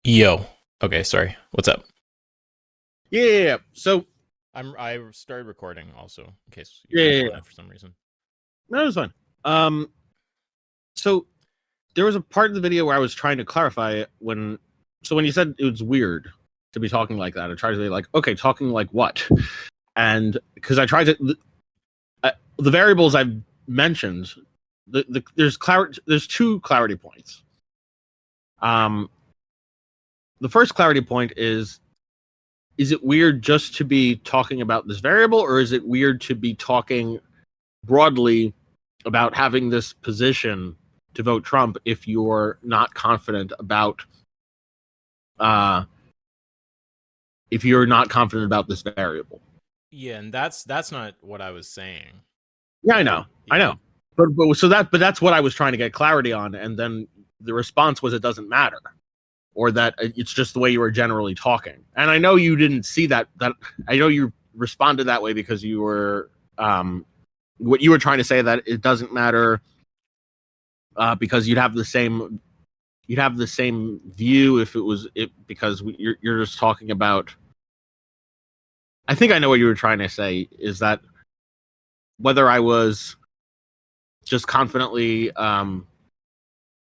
Yo. Okay, sorry. What's up? Yeah. So I started recording also in case you yeah, were yeah, on yeah. it for some reason. No, it's fine. Um, so there was a part of the video where I was trying to clarify it when. So when you said it was weird to be talking like that, I tried to be like, okay, talking like what? And because I tried to the variables I've mentioned, there's two clarity points. Um, the first clarity point is it weird just to be talking about this variable, or is it weird to be talking broadly about having this position to vote Trump if you're not confident about uh, if you're not confident about this variable? Yeah, and that's not what I was saying. Yeah, I Yeah. know, but that's what I was trying to get clarity on, and then the response was it doesn't matter, or that it's just the way you were generally talking. And I know you didn't see that. That I know you responded that way because you were what you were trying to say, that it doesn't matter because you'd have the same view if it was it because you're just talking about. I think I know what you were trying to say is that whether I was just confidently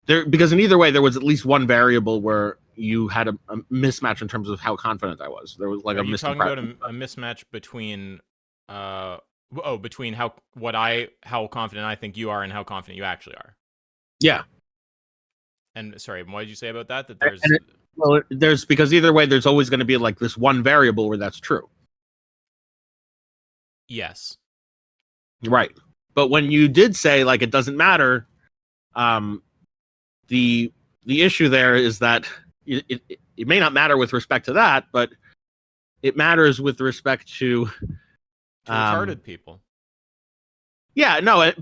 there, because in either way there was at least one variable where you had a mismatch in terms of how confident I was. There was like Are a you talking about misimpression. a mismatch between uh between how confident I think you are and how confident you actually are? Yeah, And sorry, what did you say about that? That and there's well, there's because either way there's always going to be like this one variable where that's true, yes. right? But when you did say like it doesn't matter, um, the the issue there is that it may not matter with respect to that, but it matters with respect to To um retarded people. yeah, no,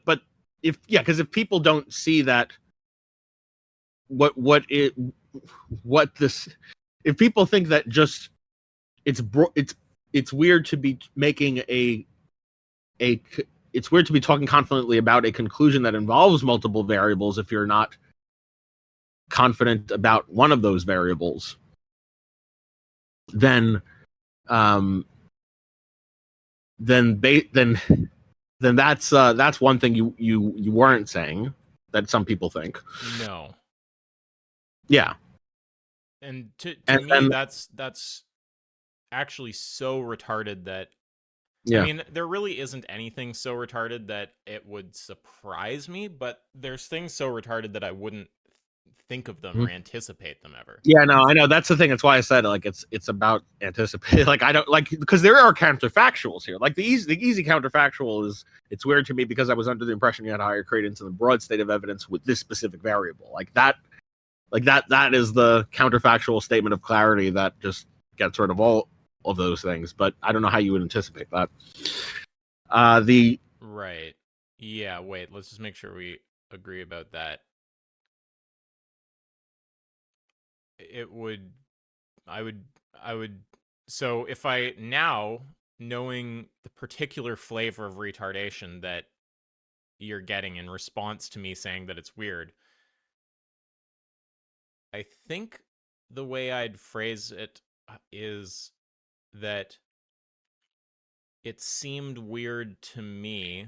but if yeah, because if people don't see that what it what this if people think that just it's it's weird to be making a it's weird to be talking confidently about a conclusion that involves multiple variables if you're not confident about one of those variables, then um then then that's one thing you weren't saying that some people think. No. Yeah, And to and me then that's actually so retarded that I yeah. mean, there really isn't anything so retarded that it would surprise me, but there's things so retarded that I wouldn't think of them or Mhm. anticipate them ever. Yeah, no, I know. That's the thing. That's why I said like it's about anticipate. Like I don't like because there are counterfactuals here. Like the easy counterfactual is it's weird to me because I was under the impression you had higher credence in the broad state of evidence with this specific variable. That is the counterfactual statement of clarity that just gets rid of all of those things. But I don't know how you would anticipate that. The Right. Yeah, wait, let's just make sure we agree about that. It would I would I would so if I now knowing the particular flavor of retardation that you're getting in response to me saying that it's weird, I think the way I'd phrase it is that it seemed weird to me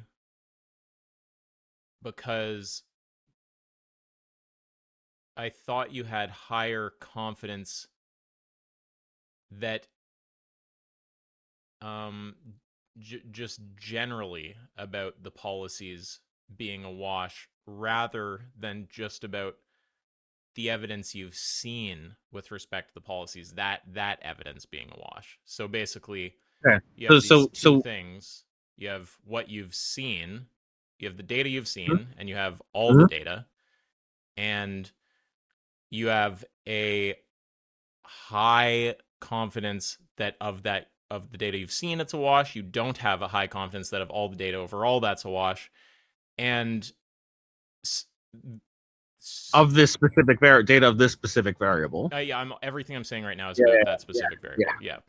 because I thought you had higher confidence that um just generally about the policies being awash rather than just about the evidence you've seen with respect to the policies, that evidence being awash. So basically okay. you So have these so two so things. You have what you've seen, you have the data you've mhm, seen, and you have all the mhm. data, and you have a high confidence that of the data you've seen it's a wash. You don't have a high confidence that of all the data overall that's a wash. And s- s- Of this specific data of this specific variable. yeah, everything I'm saying right now is Yeah, about that yeah, specific yeah, variable. Yeah.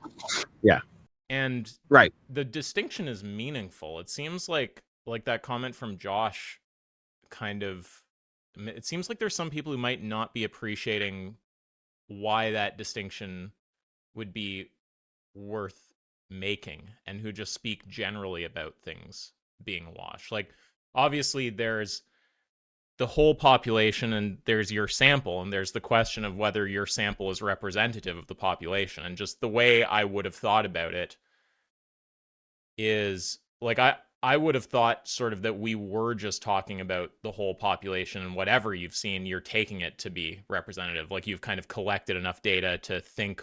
yeah. And Right. the distinction is meaningful. It seems like that comment from Josh kind of it seems like there's some people who might not be appreciating why that distinction would be worth making, and who just speak generally about things being a wash. Like, obviously, there's the whole population and there's your sample, and there's the question of whether your sample is representative of the population. And just the way I would have thought about it is like I would have thought sort of that we were just talking about the whole population, and whatever you've seen, you're taking it to be representative. Like, you've kind of collected enough data to think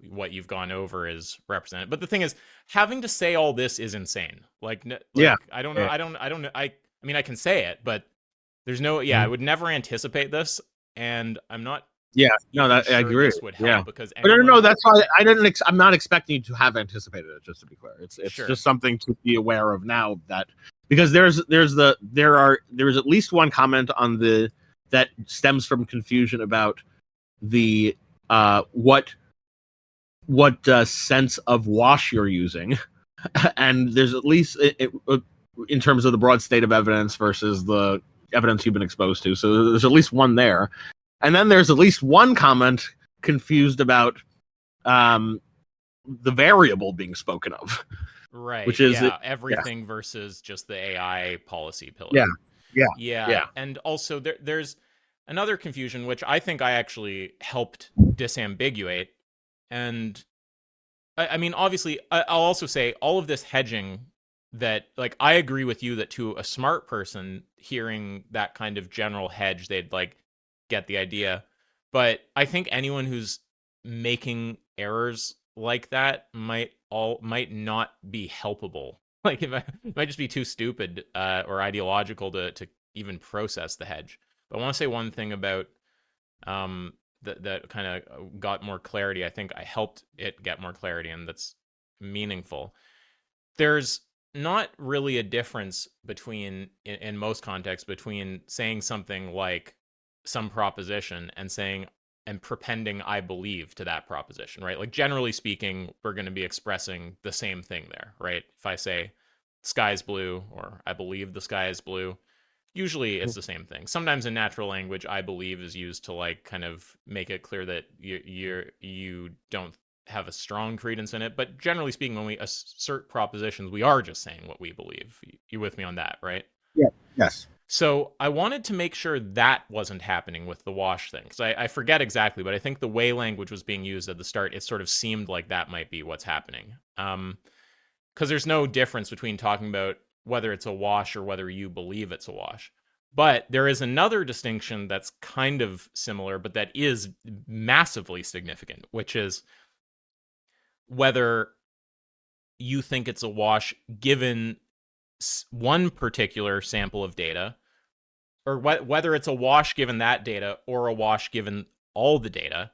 what you've gone over is representative. But the thing is, having to say all this is insane. Like, Yeah. I don't know. Yeah. I don't know. I mean, I can say it, but there's no, I Mhm. would never anticipate this, and I'm not Yeah. No, even that I sure agree. this would Yeah. help, because But no, anyone, that's why I didn't. I'm not expecting you to have anticipated it. Just to be clear, it's sure, just something to be aware of now. That because there is at least one comment on the that stems from confusion about the what sense of wash you're using, and there's at least in terms of the broad state of evidence versus the evidence you've been exposed to. So there's at least one there, and then there's at least one comment confused about the variable being spoken of, right? which is it. Yeah, Yeah, everything versus just the AI policy yeah, pillar. yeah, Yeah, yeah. and also there's another confusion which I think I actually helped disambiguate. And I mean, obviously, I'll also say all of this hedging, that, like, I agree with you that to a smart person hearing that kind of general hedge, they'd like get the idea. But I think anyone who's making errors like that might not be helpable. Like, it might just be too stupid or ideological to even process the hedge. But I want to say one thing about that kind of got more clarity. I think I helped it get more clarity, and that's meaningful. There's not really a difference between, in most contexts, between saying something like some proposition and saying and propending I believe to that proposition, right? Like, generally speaking, we're going to be expressing the same thing there, right? If I say sky's blue, or I believe the sky is blue, usually it's the same thing. Sometimes in natural language, I believe is used to like kind of make it clear that you don't have a strong credence in it. But generally speaking, when we assert propositions, we are just saying what we believe. You with me on that, right? Yeah. Yes. So I wanted to make sure that wasn't happening with the wash thing, because I forget exactly, but I think the way language was being used at the start, it sort of seemed like that might be what's happening. Because there's no difference between talking about whether it's a wash or whether you believe it's a wash. But there is another distinction that's kind of similar, but that is massively significant, which is whether you think it's a wash given one particular sample of data, or whether it's a wash given that data or a wash given all the data.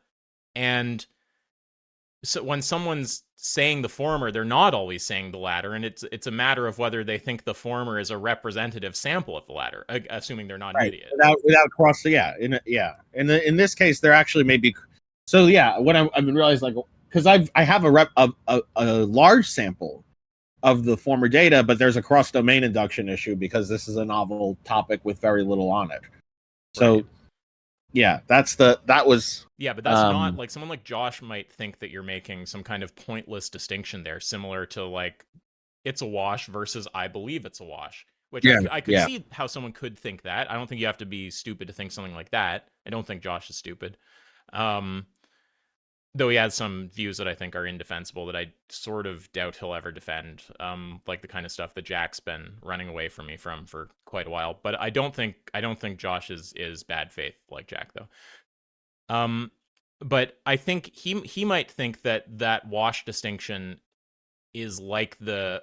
And so when someone's saying the former, they're not always saying the latter, and it's a matter of whether they think the former is a representative sample of the latter, assuming they're not an Right. idiot. Without crossing. Yeah. In this case, there actually may be. So yeah, what I've been realizing, like, because I have a large sample of the former data, but there's a cross domain induction issue because this is a novel topic with very little on it. Right. So yeah, that was Yeah, but that's not like, someone like Josh might think that you're making some kind of pointless distinction there, similar to like it's a wash versus I believe it's a wash, which yeah, I could yeah. see how someone could think that. I don't think you have to be stupid to think something like that. I don't think Josh is stupid. Um, though he has some views that I think are indefensible that I sort of doubt he'll ever defend, like the kind of stuff that Jack's been running away from me from for quite a while. But I don't think Josh is bad faith like Jack, though. But I think he might think that wash distinction is like the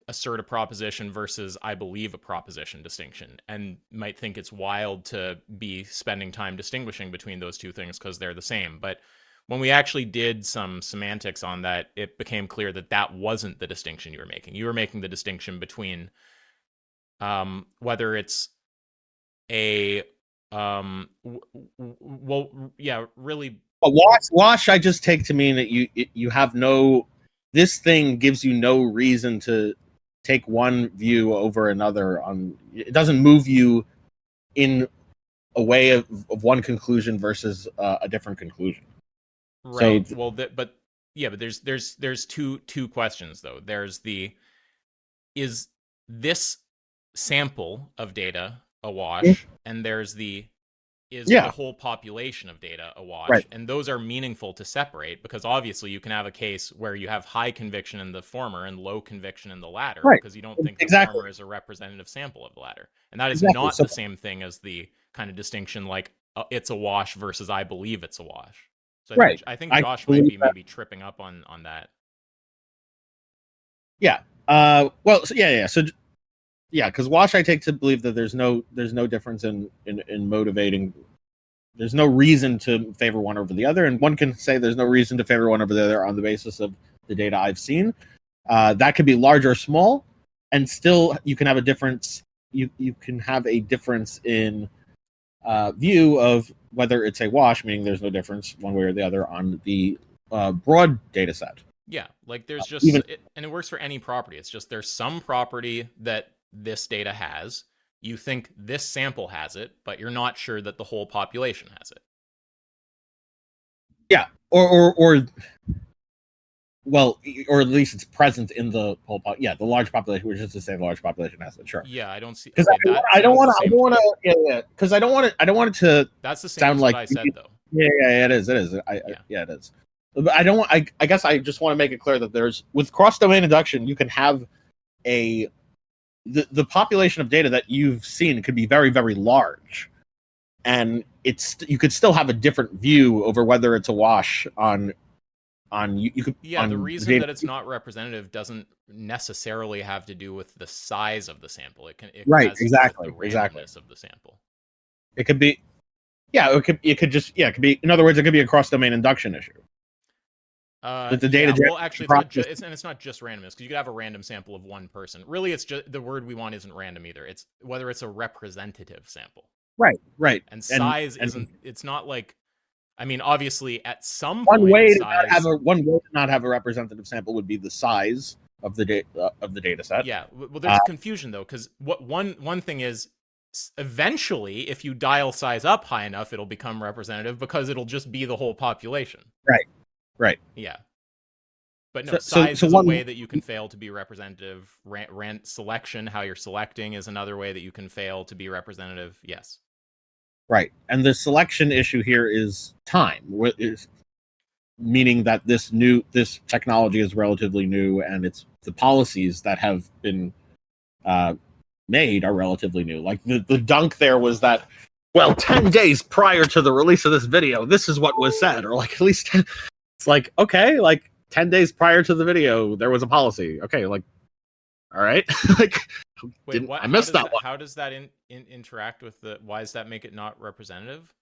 assert a proposition versus I believe a proposition distinction, and might think it's wild to be spending time distinguishing between those two things because they're the same. But when we actually did some semantics on that, it became clear that that wasn't the distinction you were making. You were making the distinction between whether it's a well, yeah, really. A wash I just take to mean that you have no. This thing gives you no reason to take one view over another. On it doesn't move you in a way of one conclusion versus a different conclusion. Right. So Well, but yeah, but there's two questions though. There's the is this sample of data a wash, and there's the is the yeah, whole population of data a right, wash, and those are meaningful to separate because obviously you can have a case where you have high conviction in the former and low conviction in the latter right, because you don't think the exactly, former is a representative sample of the latter, and that is exactly. not So the same thing as the kind of distinction like it's a wash versus I believe it's a wash. So right, I think I Josh might believe be that. maybe tripping up on that. Yeah. Well, so, yeah. So yeah, because wash I take to believe that there's no difference in motivating. There's no reason to favor one over the other, and one can say there's no reason to favor one over the other on the basis of the data I've seen. That could be large or small, and still you can have a difference. You can have a difference in view of whether it's a wash, meaning there's no difference one way or the other on the broad data set. Yeah, like there's Even and it works for any property. It's just there's some property that this data has. You think this sample has it, but you're not sure that the whole population has it. yeah, or well, or at least it's present in the whole. Yeah, the large population, which is to say, the large population has it. Sure, Yeah, I don't see. because Okay, that I don't sounds want the to. I same don't to want me. to. Yeah, because I don't want it. I don't want it to That's the same sound as what like. I said, though. Yeah, it is. It is. Yeah. Yeah, it is. But I don't. I guess I just want to make it clear that there's with cross domain induction, you can have a the population of data that you've seen could be very very large, and it's you could still have a different view over whether it's a wash on you could Yeah, the on the reason data. that it's not representative doesn't necessarily have to do with the size of the sample. It Right. has to do with the Exactly. Exactly. randomness of the sample. It could be. Yeah. It could just. Yeah. It could be. In other words, it could be a cross domain induction issue that the data Yeah. Well, actually, generation it's not process. just it's not just randomness because you could have a random sample of one person. Really, it's just the word we want isn't random either. It's whether it's a representative sample. Right. Right. And And size and isn't. It's not like. I mean, obviously, at some one point, way to not have size. a one way to not have a representative sample would be the size of the data set. Yeah. Well, Uh, there's confusion though, because what one thing is, eventually, if you dial size up high enough, it'll become representative because it'll just be the whole population. right. Right. Yeah. But no, So size is a one way that you can fail to be representative. Rant selection, how you're selecting, is another way that you can fail to be representative. Yes. right, and the selection issue here is time, is meaning that this technology is relatively new, and it's the policies that have been uh, made are relatively new. Like the dunk there was that, well, 10 days prior to the release of this video, this is what was said, or like at least it's like, okay, like 10 days prior to the video, there was a policy. Okay, like, all right, like, Wait, didn't what? I missed that one? How does that interact with the? Why does that make it not representative?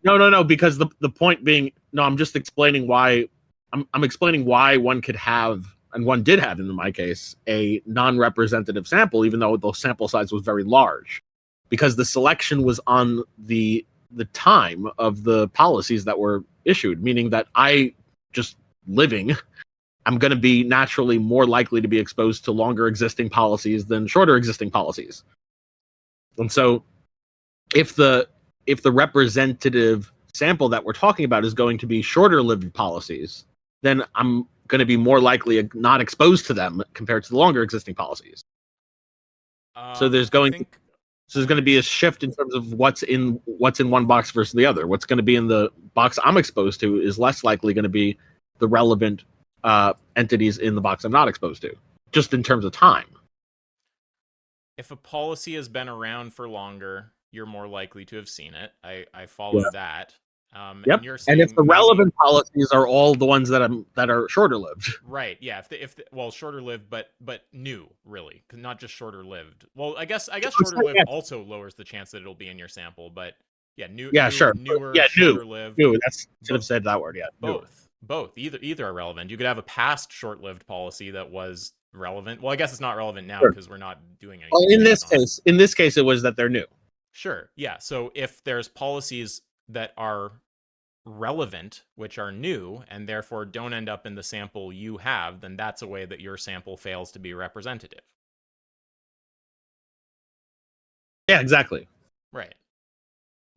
No, because the point being, no, I'm just explaining why. I'm explaining why one could have, and one did have in my case, a non-representative sample, even though the sample size was very large, because the selection was on the time of the policies that were issued, meaning that I just living, I'm going to be naturally more likely to be exposed to longer existing policies than shorter existing policies, and so if the representative sample that we're talking about is going to be shorter lived policies, then I'm going to be more likely not exposed to them compared to the longer existing policies. So I think. there's going to be a shift in terms of what's in one box versus the other. What's going to be in the box I'm exposed to is less likely going to be the relevant entities in the box I'm not exposed to, just in terms of time. If a policy has been around for longer, you're more likely to have seen it. I Yeah. follow that. Yep. And you're And if saying the maybe relevant policies are all the ones that are shorter lived. right, yeah. Well, shorter lived, but new, really, not just shorter lived. Well, I guess shorter lived Yeah, also lowers the chance that it'll be in your sample, but yeah, yeah, sure. newer, Yeah, new. shorter lived. New. That's should have But said that word. Yeah, newer. both either are relevant. You could have a past short-lived policy that was relevant. Well, I guess it's not relevant now Sure. because we're not doing Well, anything based on it. in this case, it was that they're new. Sure. Yeah. So if there's policies that are relevant, which are new, and therefore don't end up in the sample you have, then that's a way that your sample fails to be representative. Yeah, exactly. Right.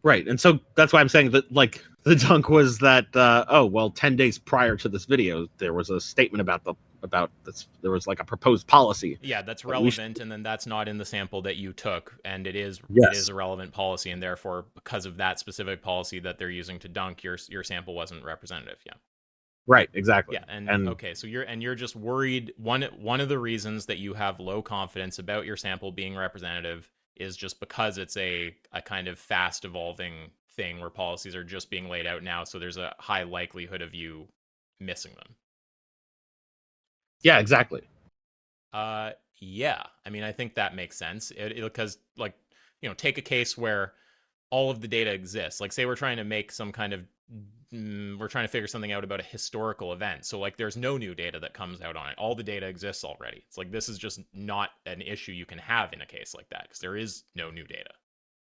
Right, and so that's why I'm saying that, like, the dunk was that 10 days prior to this video, there was a statement about this. There was like a proposed policy. Yeah, that's That we should, relevant, and then that's not in the sample that you took, and it is yes, a relevant policy, and therefore, because of that specific policy that they're using to dunk, your sample wasn't representative. Yeah. right, exactly, Yeah, and and okay, so you're just worried. One of the reasons that you have low confidence about your sample being representative is just because it's a kind of fast evolving thing where policies are just being laid out now, so there's a high likelihood of you missing them. yeah, exactly. Yeah, I mean, I think that makes sense. Because, like, take a case where all of the data exists. Like, say we're trying to make some kind of we're trying to figure something out about a historical event. So, like, there's no new data that comes out on it. All the data exists already. It's like, this is just not an issue you can have in a case like that because there is no new data.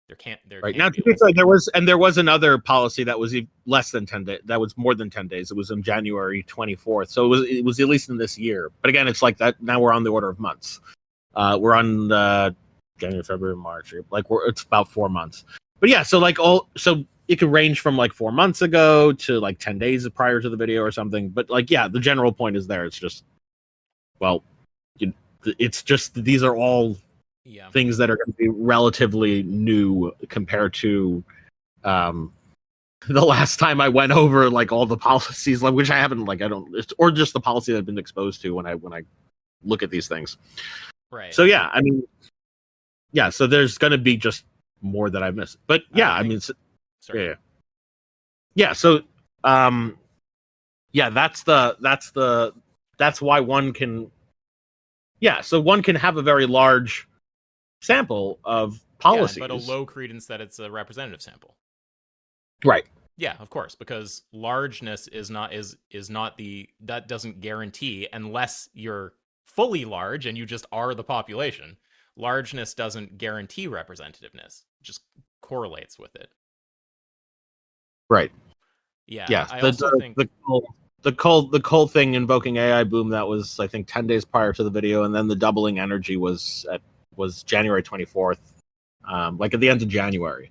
There Right can't now, be. to be fair, there was another policy that was less than 10 days. That was more than 10 days. It was on January 24th, so it was at least in this year. But again, it's like that. Now we're on the order of months. We're on January, February, March. Like it's about 4 months. But yeah, so it could range from like 4 months ago to like 10 days prior to the video or something. But like, yeah, the general point is there. It's just, well, it's just these are all things that are going to be relatively new compared to the last time I went over like all the policies, like which I haven't, like I don't, or just the policy that I've been exposed to when I look at these things. Right. So yeah, I mean, yeah, so there's going to be just more that I've missed. But yeah, I mean, sorry. Yeah. So yeah, that's why one can, yeah, so one can have a very large sample of policies, but a low credence that it's a representative sample. right? Yeah, of course, because largeness is not the that doesn't guarantee, unless you're fully large and you just are the population. Largeness doesn't guarantee representativeness; it just correlates with it. Right. Yeah. Yeah. I also think The cold thing invoking AI boom, that was I think 10 days prior to the video, and then the doubling energy was January 24th, like at the end of January.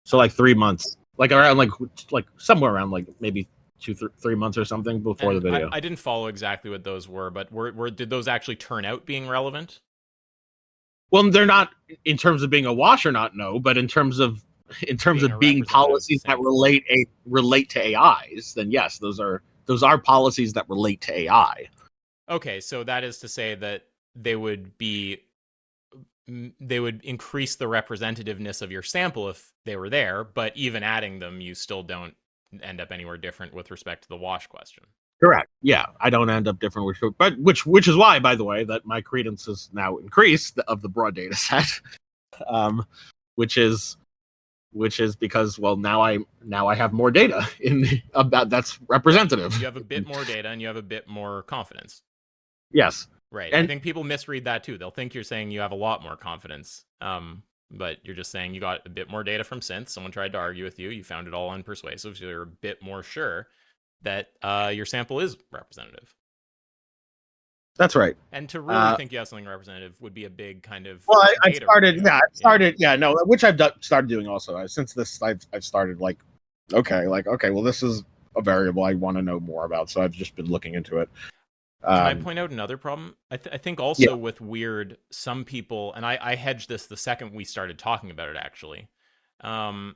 So like 3 months, like around like somewhere around like maybe 3 months or something before the video. I didn't follow exactly what those were, but did those actually turn out being relevant? Well, they're not in terms of being a wash or not, no, but in terms of being policies that relate to AIs, then yes, those are policies that relate to AI. Okay, so that is to say that they would increase the representativeness of your sample if they were there, but even adding them, you still don't end up anywhere different with respect to the wash question. Correct. Yeah, I don't end up different, which is why, by the way, that my credence is now increased of the broad data set, which is because, well, now I have more data about that's representative. You have a bit more data and you have a bit more confidence. Yes. Right. And I think people misread that too. They'll think you're saying you have a lot more confidence. But you're just saying you got a bit more data from synth. Someone tried to argue with you. You found it all unpersuasive. So you're a bit more sure that your sample is representative. That's right. And to really think you have something representative would be a big kind of. Well, I started, which I've started doing also. Since this, I've started okay, well, this is a variable I want to know more about. So I've just been looking into it. Can I point out another problem? I think also with weird, some people, and I hedged this the second we started talking about it, actually. I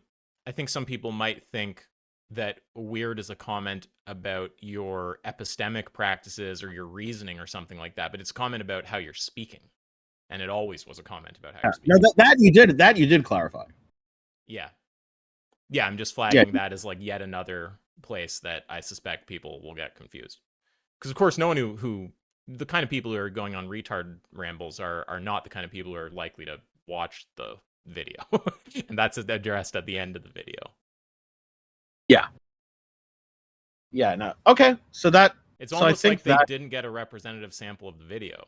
think some people might think that weird is a comment about your epistemic practices or your reasoning or something like that, but it's a comment about how you're speaking. And it always was a comment about how you're speaking. No, that you did clarify. Yeah. Yeah, I'm just flagging that as like yet another place that I suspect people will get confused. Because, of course, no one who the kind of people who are going on retard rambles are not the kind of people who are likely to watch the video. And that's addressed at the end of the video. Yeah. Yeah, no. Okay, so that... It's almost like they didn't get a representative sample of the video.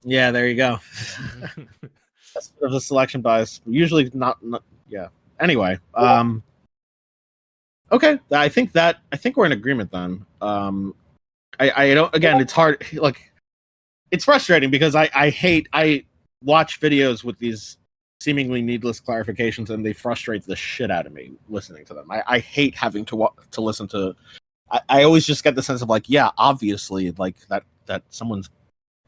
Yeah, there you go. That's sort of a selection bias. Usually not yeah. Anyway, okay, I think we're in agreement then. I don't, again, it's hard, like, it's frustrating because I watch videos with these seemingly needless clarifications, and they frustrate the shit out of me listening to them. I hate having to listen to. I always just get the sense of like, yeah, obviously, like that someone's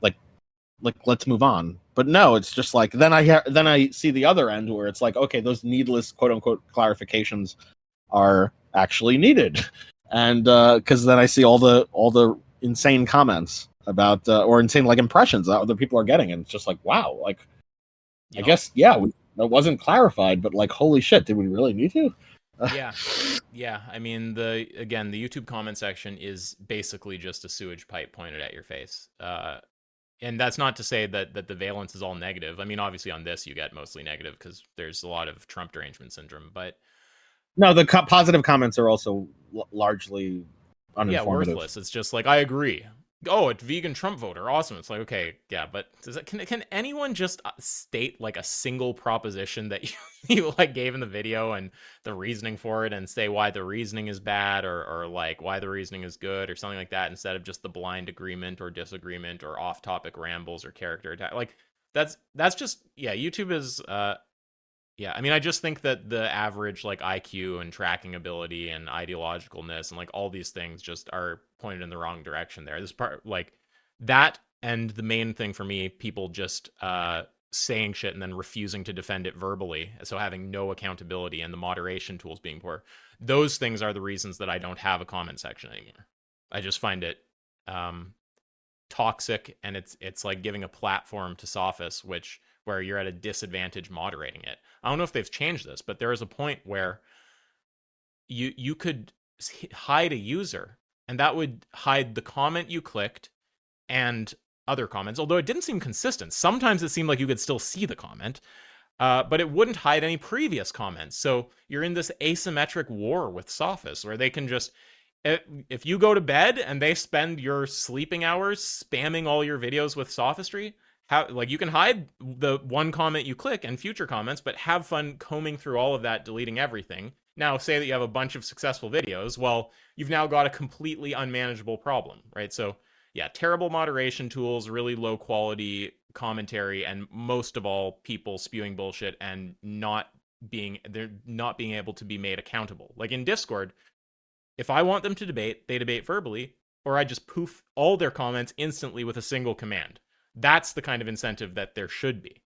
like let's move on. But no, it's just like then I see the other end where it's like, okay, those needless quote unquote clarifications are actually needed, and because then I see all the insane comments about or insane like impressions that other people are getting, and it's just like, wow, like I Yep. guess yeah, that wasn't clarified, but like holy shit, did we really need to? Yeah. Yeah. I mean, the YouTube comment section is basically just a sewage pipe pointed at your face. And that's not to say that the valence is all negative. I mean, obviously on this you get mostly negative because there's a lot of Trump derangement syndrome. But No, the positive comments are also largely yeah, uninformative. worthless. It's just like I agree. Oh, it's vegan Trump voter, awesome. It's like okay, yeah, but can anyone just state like a single proposition that you like gave in the video and the reasoning for it, and say why the reasoning is bad or like why the reasoning is good or something like that, instead of just the blind agreement or disagreement or off topic rambles or character attack. Like that's just yeah. YouTube is yeah, I mean, I just think that the average like IQ and tracking ability and ideologicalness and like all these things just are pointed in the wrong direction there. This part, like that, and the main thing for me, people just saying shit and then refusing to defend it verbally, so having no accountability and the moderation tools being poor. Those things are the reasons that I don't have a comment section anymore. I just find it um, toxic, and it's like giving a platform to sophists, which where you're at a disadvantage moderating it. I don't know if they've changed this, but there is a point where you could hide a user, and that would hide the comment you clicked and other comments. Although it didn't seem consistent. Sometimes it seemed like you could still see the comment, but it wouldn't hide any previous comments. So you're in this asymmetric war with sophists where they can just if you go to bed and they spend your sleeping hours spamming all your videos with sophistry, how like you can hide the one comment you click and future comments, but have fun combing through all of that, deleting everything. Now, say that you have a bunch of successful videos, well, you've now got a completely unmanageable problem, right? So, yeah, terrible moderation tools, really low quality commentary, and most of all, people spewing bullshit and they're not being able to be made accountable. Like in Discord, if I want them to debate, they debate verbally, or I just poof all their comments instantly with a single command. That's the kind of incentive that there should be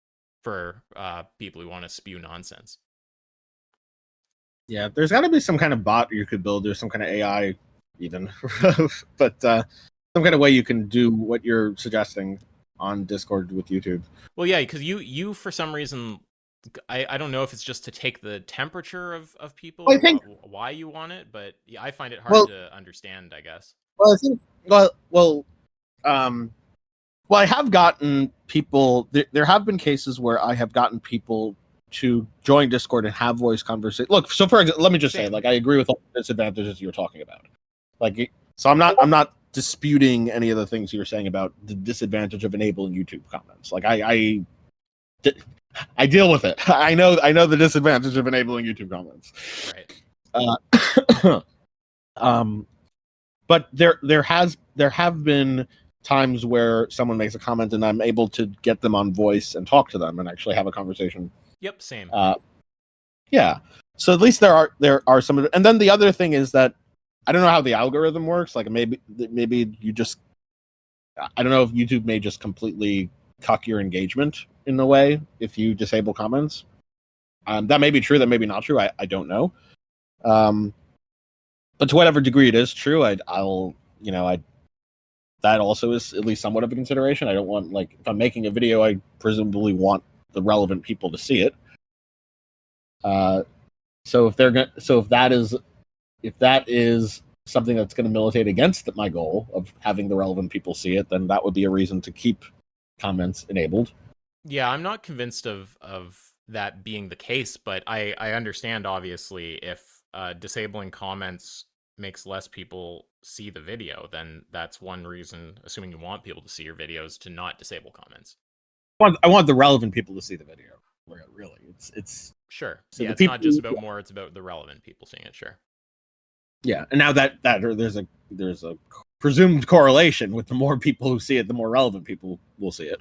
for people who want to spew nonsense. Yeah, there's got to be some kind of bot you could build, or some kind of AI, even, but some kind of way you can do what you're suggesting on Discord with YouTube. Well, yeah, because you for some reason, I don't know if it's just to take the temperature of people Well, I or think, why you want it, but yeah, I find it hard well, to understand, I guess. well, I think, um, well, I have gotten people. There have been cases where I have gotten people to join Discord and have voice conversation. Look, so for example, let me just say, Same. like, I agree with all the disadvantages you're talking about. Like, so I'm not disputing any of the things you were saying about the disadvantage of enabling YouTube comments. Like, I deal with it. I know the disadvantage of enabling YouTube comments. Right. But there have been times where someone makes a comment and I'm able to get them on voice and talk to them and actually have a conversation. Yep. Same. Yeah. So at least there are some, and then the other thing is that I don't know how the algorithm works. Like maybe you just, I don't know if YouTube may just completely cuck your engagement in a way if you disable comments. That may be true. That may be not true. I don't know. But to whatever degree it is true, I'll that also is at least somewhat of a consideration. I don't want, like, if I'm making a video, I presumably want the relevant people to see it. So if that is something that's going to militate against my goal of having the relevant people see it, then that would be a reason to keep comments enabled. Yeah, I'm not convinced of that being the case, but I understand obviously if disabling comments makes less people see the video, then that's one reason, assuming you want people to see your videos, to not disable comments. I want the relevant people to see the video. Really, it's Sure. so Yeah, the it's people. not just about more, it's about the relevant people seeing it, sure. Yeah, and now that there's a presumed correlation with the more people who see it, the more relevant people will see it.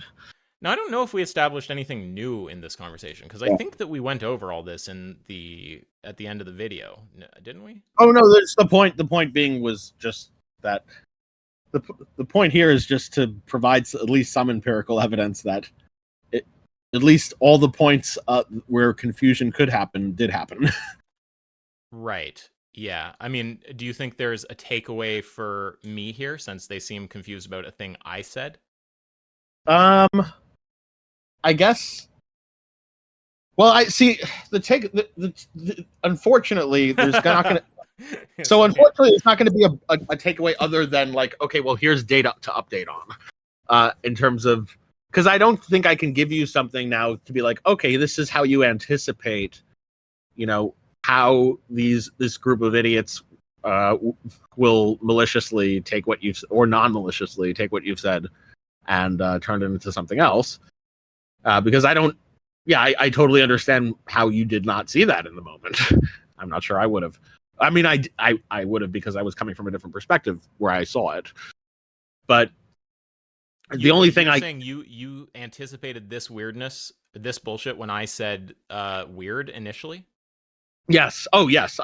Now, I don't know if we established anything new in this conversation because I Yeah. think that we went over all this in the at the end of the video, didn't we? Oh no, that's the point. The point being was just that the the point here is just to provide at least some empirical evidence that it, at least all the points where confusion could happen did happen. Right. Yeah. I mean, do you think there's a takeaway for me here since they seem confused about a thing I said? um, I guess. Well, I see unfortunately, there's not going to. So Yeah. unfortunately, it's not going to be a takeaway other than like, okay, well, here's data to update on. In terms of, because I don't think I can give you something now to be like, okay, this is how you anticipate, you know, how this group of idiots will maliciously take what you've or non-maliciously take what you've said and turn it into something else. Because I don't, yeah, I totally understand how you did not see that in the moment. I'm not sure I would have. I mean, I would have because I was coming from a different perspective where I saw it. But the only thing You're I saying you anticipated this weirdness, this bullshit when I said weird initially? yes, oh yes,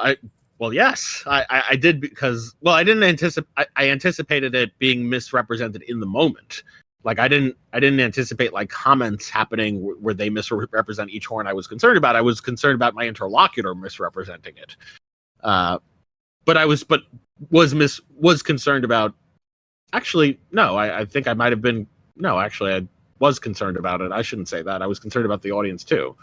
yes, I did because well I didn't anticipate I anticipated it being misrepresented in the moment. Like I didn't anticipate like comments happening where they misrepresent each horn I was concerned about. I was concerned about my interlocutor misrepresenting it. But I was concerned about actually no, I think I might have been no, actually I was concerned about it. I shouldn't say that. I was concerned about the audience too.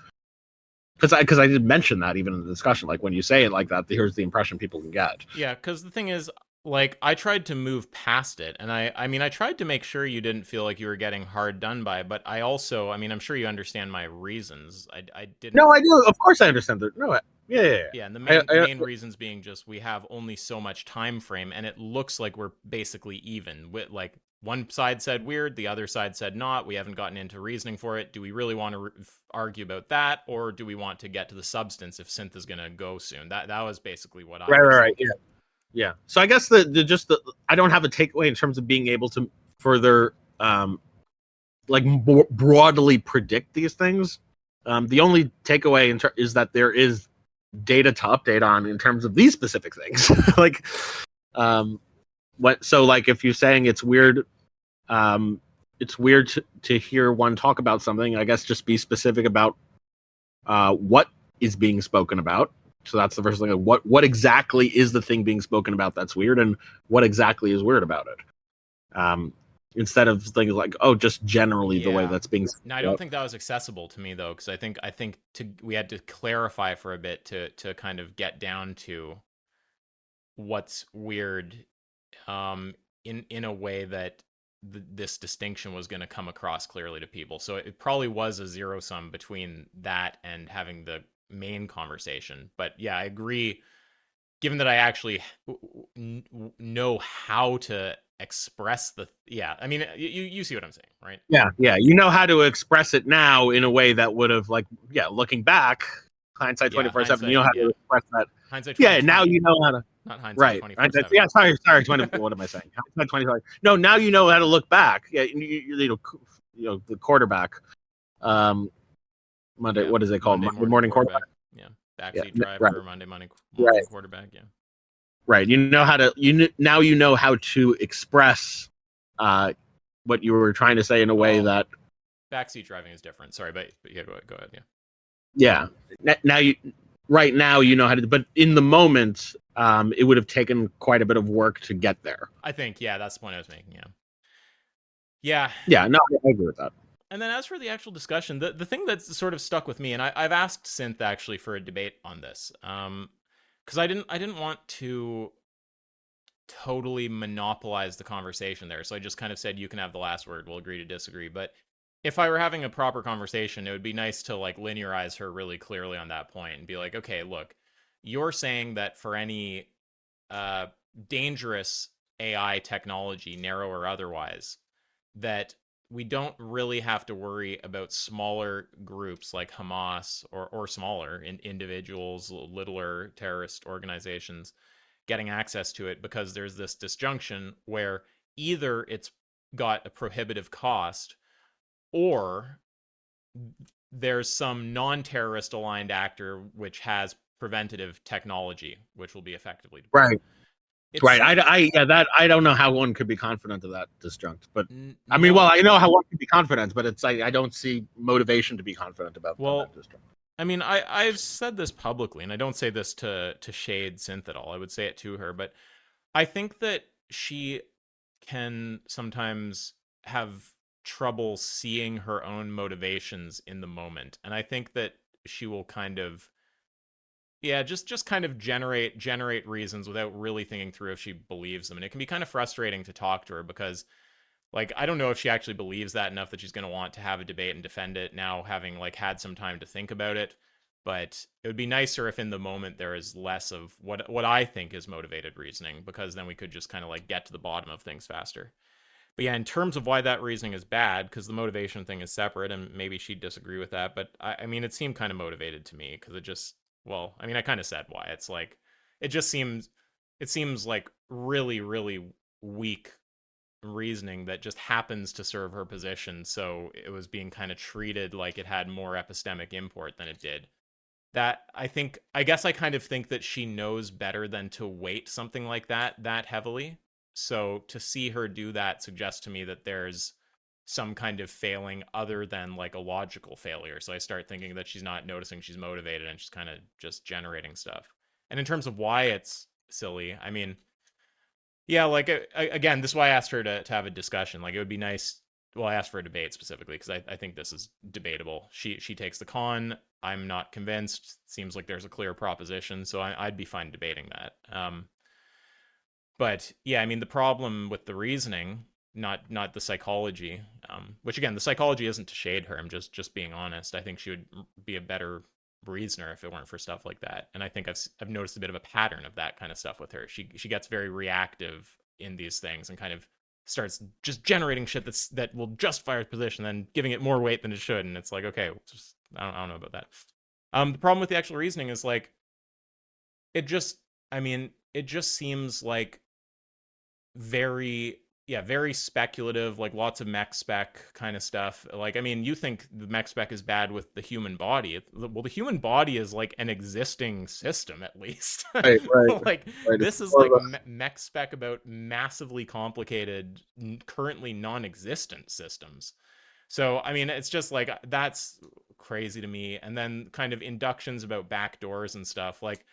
Because I did mention that even in the discussion, like when you say it like that, here's the impression people can get. Yeah, because the thing is, like, I tried to move past it, and I mean, I tried to make sure you didn't feel like you were getting hard done by, but I also, I mean, I'm sure you understand my reasons. I didn't. No, I do. Of course, I understand that. No, yeah, yeah, Yeah, and the yeah. main reasons being just we have only so much time frame, and it looks like we're basically even. With like one side said weird, the other side said not. We haven't gotten into reasoning for it. Do we really want to argue about that, or do we want to get to the substance if synth is going to go soon? That was basically what I Right, was right, right. thinking. Yeah, yeah. So I guess the I don't have a takeaway in terms of being able to further like broadly predict these things. The only takeaway is that there is data to update on in terms of these specific things. Like, what? So like if you're saying it's weird to hear one talk about something. I guess just be specific about what is being spoken about. So that's the first thing. What exactly is the thing being spoken about that's weird, and what exactly is weird about it? Instead of things like, oh, just generally the way Yeah. that's being No, I spoken don't about. think that was accessible to me though, because I think we had to clarify for a bit to kind of get down to what's weird, in a way that this distinction was going to come across clearly to people. So it probably was a zero sum between that and having the main conversation. But yeah, I agree. Given that I actually know how to express the yeah, I mean you see what I'm saying, right? Yeah, yeah. You know how to express it now in a way that would have like, yeah, looking back, hindsight Yeah, 24/7. You hindsight. know how to Yeah, express that. hindsight Yeah, now 2020, you know how to. not hindsight Right. twenty Right. four seven. Yeah. Sorry. 20. What am I saying? Hindsight 20. No, now you know how to look back. Yeah. The quarterback. Um, Monday. Yeah, What is it called? Monday Monday morning morning quarterback. quarterback. Yeah, Yeah. backseat Right. driver. Monday Right. morning quarterback. Yeah, Right. You know how to. Now you know how to express uh, what you were trying to say in a way well, that backseat driving is different. Sorry, but yeah, go ahead. Yeah, yeah. Now you right now you know how to, but in the moment, it would have taken quite a bit of work to get there. I think yeah, that's the point I was making. Yeah, yeah. Yeah, no, I agree with that. And then as for the actual discussion, the thing that's sort of stuck with me, and I've asked Synth actually for a debate on this, because I didn't want to totally monopolize the conversation there. So I just kind of said, you can have the last word. We'll agree to disagree. But if I were having a proper conversation, it would be nice to like linearize her really clearly on that point and be like, okay, look, you're saying that for any uh, dangerous AI technology, narrow or otherwise, that we don't really have to worry about smaller groups like Hamas or smaller individuals, littler terrorist organizations getting access to it because there's this disjunction where either it's got a prohibitive cost or there's some non-terrorist aligned actor which has preventative technology which will be effectively deployed. Right. It Right. seems Yeah, that I don't know how one could be confident of that disjunct, but I mean, well, no. I know how one can be confident, but it's I don't see motivation to be confident about on that Well, disjunct. I mean, I've said this publicly, and I don't say this to shade Synth at all. I would say it to her, but I think that she can sometimes have trouble seeing her own motivations in the moment, and I think that she will kind of, yeah, just kind of generate reasons without really thinking through if she believes them, and it can be kind of frustrating to talk to her because, like, I don't know if she actually believes that enough that she's going to want to have a debate and defend it now, having like had some time to think about it. But it would be nicer if in the moment there is less of what I think is motivated reasoning, because then we could just kind of like get to the bottom of things faster. But yeah, in terms of why that reasoning is bad, because the motivation thing is separate, and maybe she'd disagree with that. But I mean, it seemed kind of motivated to me because it just, well, I mean, I kind of said why. It's like, it just seems, it seems like really weak reasoning that just happens to serve her position. So it was being kind of treated like it had more epistemic import than it did. That I guess I kind of think that she knows better than to weight something like that heavily. So to see her do that suggests to me that there's some kind of failing other than like a logical failure. So I start thinking that she's not noticing she's motivated and she's kind of just generating stuff. And in terms of why it's silly, I mean, yeah, like again, this is why I asked her to have a discussion. Like it would be nice. Well, I asked for a debate specifically because I think this is debatable. She takes the con. I'm not convinced. Seems like there's a clear proposition, so I'd be fine debating that. But yeah, I mean the problem with the reasoning, not the psychology. Which again, the psychology isn't to shade her. I'm just being honest. I think she would be a better reasoner if it weren't for stuff like that. And I think I've noticed a bit of a pattern of that kind of stuff with her. She gets very reactive in these things and kind of starts just generating shit that will justify her position, and giving it more weight than it should. And it's like, okay, just, I don't know about that. The problem with the actual reasoning is like it just, I mean, it just seems like very, yeah, very speculative, like lots of mech spec kind of stuff. Like, I mean, you think the mech spec is bad with the human body. Well, the human body is like an existing system, at least. Right, right, Like, right. It's this is more like of mech spec about massively complicated, currently non-existent systems. So, I mean, it's just like that's crazy to me. And then kind of inductions about backdoors and stuff. Like,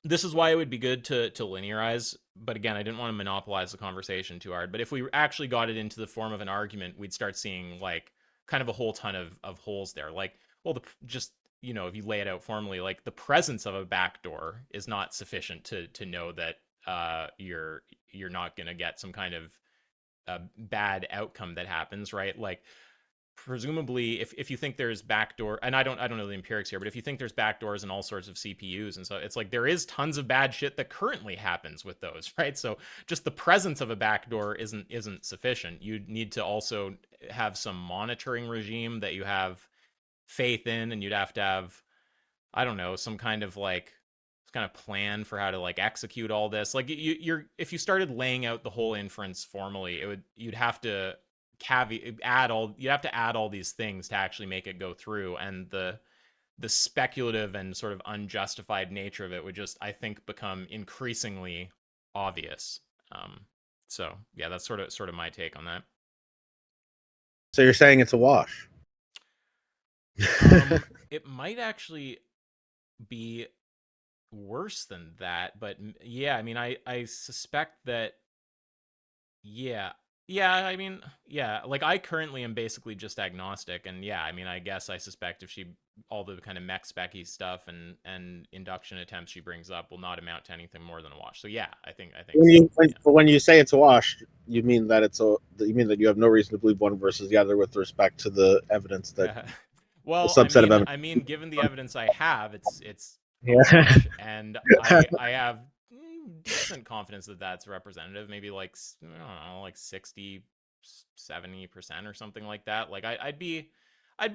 this is why it would be good to linearize. But again, I didn't want to monopolize the conversation too hard. But if we actually got it into the form of an argument, we'd start seeing like kind of a whole ton of holes there. Like, well, just, you know, if you lay it out formally, like the presence of a backdoor is not sufficient to know that you're not going to get some kind of bad outcome that happens, right? Like, presumably if you think there's backdoor, and I don't know the empirics here, but if you think there's backdoors in all sorts of CPUs, and so it's like there is tons of bad shit that currently happens with those, right? So just the presence of a backdoor isn't sufficient. You need to also have some monitoring regime that you have faith in, and you'd have to have, I don't know, some kind of like plan for how to like execute all this. Like you're if you started laying out the whole inference formally, you'd have to you'd have to add all these things to actually make it go through, and the speculative and sort of unjustified nature of it would just, I think, become increasingly obvious. Um, so yeah, that's sort of my take on that. so you're saying it's a wash. It might actually be worse than that, but yeah, I mean, I suspect that, yeah. Yeah, I mean, yeah, like I currently am basically just agnostic, and yeah, I mean, I guess I suspect if she all the kind of mech specky stuff and induction attempts she brings up will not amount to anything more than a wash. So yeah, I think When so. you when you say it's a wash, you mean that you mean that you have no reason to believe one versus the other with respect to the evidence that Yeah. the Well, subset of evidence. I mean, given the evidence I have, it's a Yeah. wash, and I have decent confidence that that's representative. Maybe like I don't know, like 60-70% or something like that. Like I'd be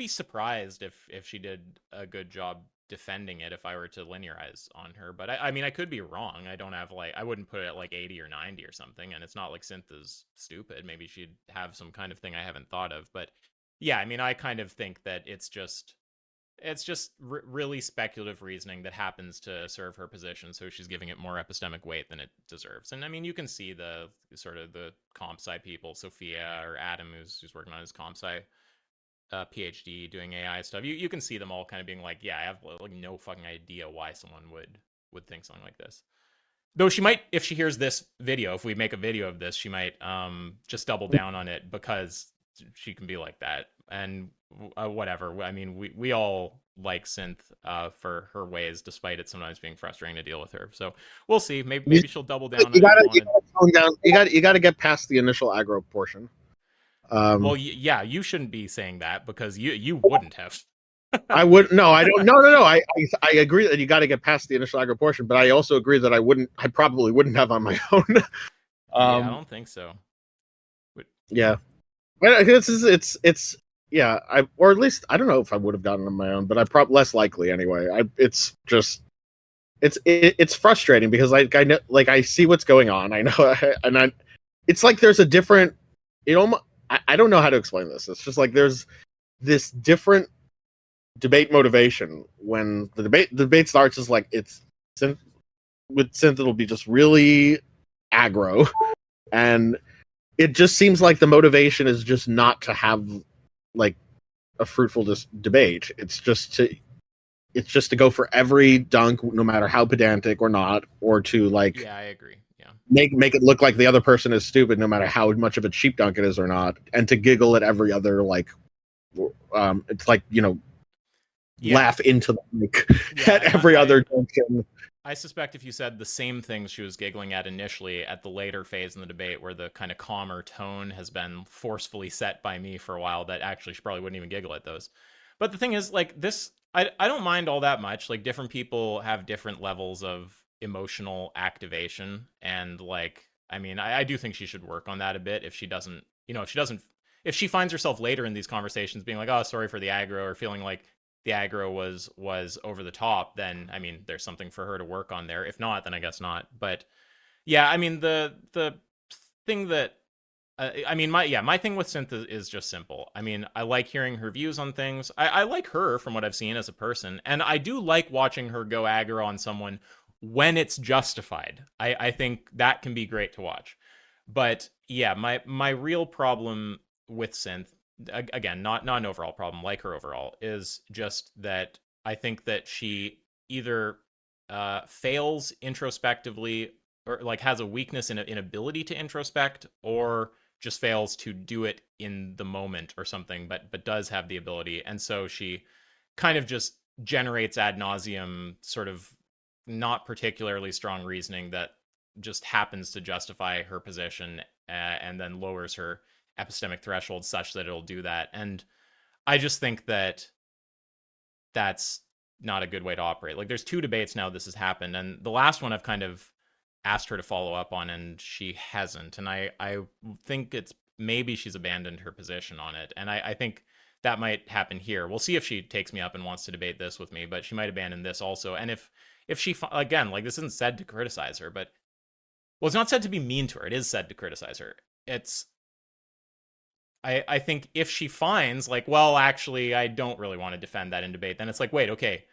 surprised if she did a good job defending it if I were to linearize on her. But I mean, I could be wrong. I don't have like, I wouldn't put it at like 80 or 90 or something. And it's not like Synth is stupid. Maybe she'd have some kind of thing I haven't thought of. But Yeah, I mean, I kind of think that it's just really speculative reasoning that happens to serve her position, so she's giving it more epistemic weight than it deserves. And I mean, you can see the sort of the comp sci people, Sophia or Adam, who's working on his comp sci PhD doing AI stuff. You can see them all kind of being like, yeah, I have like no fucking idea why someone would think something like this. Though she might, if she hears this video, if we make a video of this, she might just double down on it because she can be like that. And whatever. I mean, we all like Synth for her ways, despite it sometimes being frustrating to deal with her. So we'll see. Maybe she'll double down on it and want to. Tone down. You gotta get past the initial aggro portion. Well, Um, yeah, you shouldn't be saying that because you wouldn't have. I would no, I don't. No, no, no. I agree that you got to get past the initial aggro portion, but I also agree that I probably wouldn't have on my own. Yeah, I um, don't think so. But yeah, but it's yeah. I or at least I don't know if I would have gotten on my own, but I probably less likely anyway. It's just it's frustrating because I know like I see what's going on. I know, and I it's like there's a different. It almost I don't know how to explain this. It's just like there's this different debate motivation when the debate starts is like it's with synth it'll be just really aggro, and it just seems like the motivation is just not to have like a fruitful debate. It's just to go for every dunk, no matter how pedantic or not, or to like yeah, I agree. Yeah. make it look like the other person is stupid, no matter how much of a cheap dunk it is or not, and to giggle at every other like, it's like Yeah. laugh into the mic Yeah, at and every other junction. I suspect if you said the same things she was giggling at initially at the later phase in the debate, where the kind of calmer tone has been forcefully set by me for a while, that actually she probably wouldn't even giggle at those. But the thing is, like this, I don't mind all that much. Like different people have different levels of emotional activation, and like I mean, I do think she should work on that a bit. If she doesn't, if she finds herself later in these conversations being like, oh, sorry for the aggro, or feeling like the aggro was over the top, then I mean, there's something for her to work on there. If not, then I guess not. But yeah, I mean, the thing that I mean, my thing with Synth is just simple. I mean, I like hearing her views on things. I like her from what I've seen as a person, and I do like watching her go aggro on someone when it's justified. I think that can be great to watch. But yeah, my real problem with Synth, again, not an overall problem, like her overall, is just that I think that she either fails introspectively, or like has a weakness in inability to introspect, or just fails to do it in the moment or something, but does have the ability, and so she kind of just generates ad nauseum sort of not particularly strong reasoning that just happens to justify her position, and then lowers her epistemic threshold such that it'll do that. And I just think that that's not a good way to operate. Like there's two debates now this has happened, and the last one I've kind of asked her to follow up on, and she hasn't. And I think it's maybe she's abandoned her position on it, and I think that might happen here. We'll see if she takes me up and wants to debate this with me, but she might abandon this also. And if she again, like this isn't said to criticize her, but well, it's not said to be mean to her. It is said to criticize her. It's I think if she finds like, well, actually, I don't really want to defend that in debate, then it's like, wait, okay,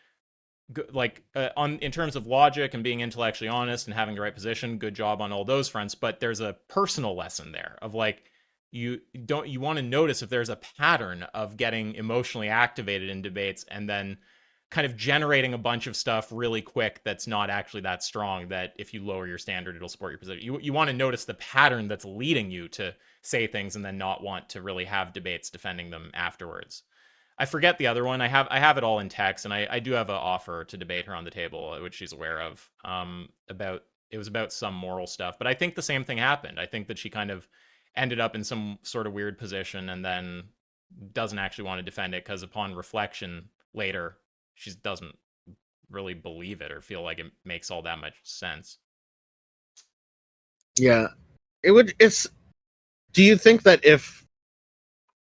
like on in terms of logic and being intellectually honest and having the right position, good job on all those fronts. But there's a personal lesson there of like you want to notice if there's a pattern of getting emotionally activated in debates and then kind of generating a bunch of stuff really quick that's not actually that strong, that if you lower your standard it'll support your position. You want to notice the pattern that's leading you to say things and then not want to really have debates defending them afterwards. I forget the other one. I have it all in text, and I do have an offer to debate her on the table, which she's aware of. About it was about some moral stuff, but I think the same thing happened. I think that she kind of ended up in some sort of weird position, and then doesn't actually want to defend it because upon reflection later, she doesn't really believe it or feel like it makes all that much sense. Yeah, it would. It's. Do you think that if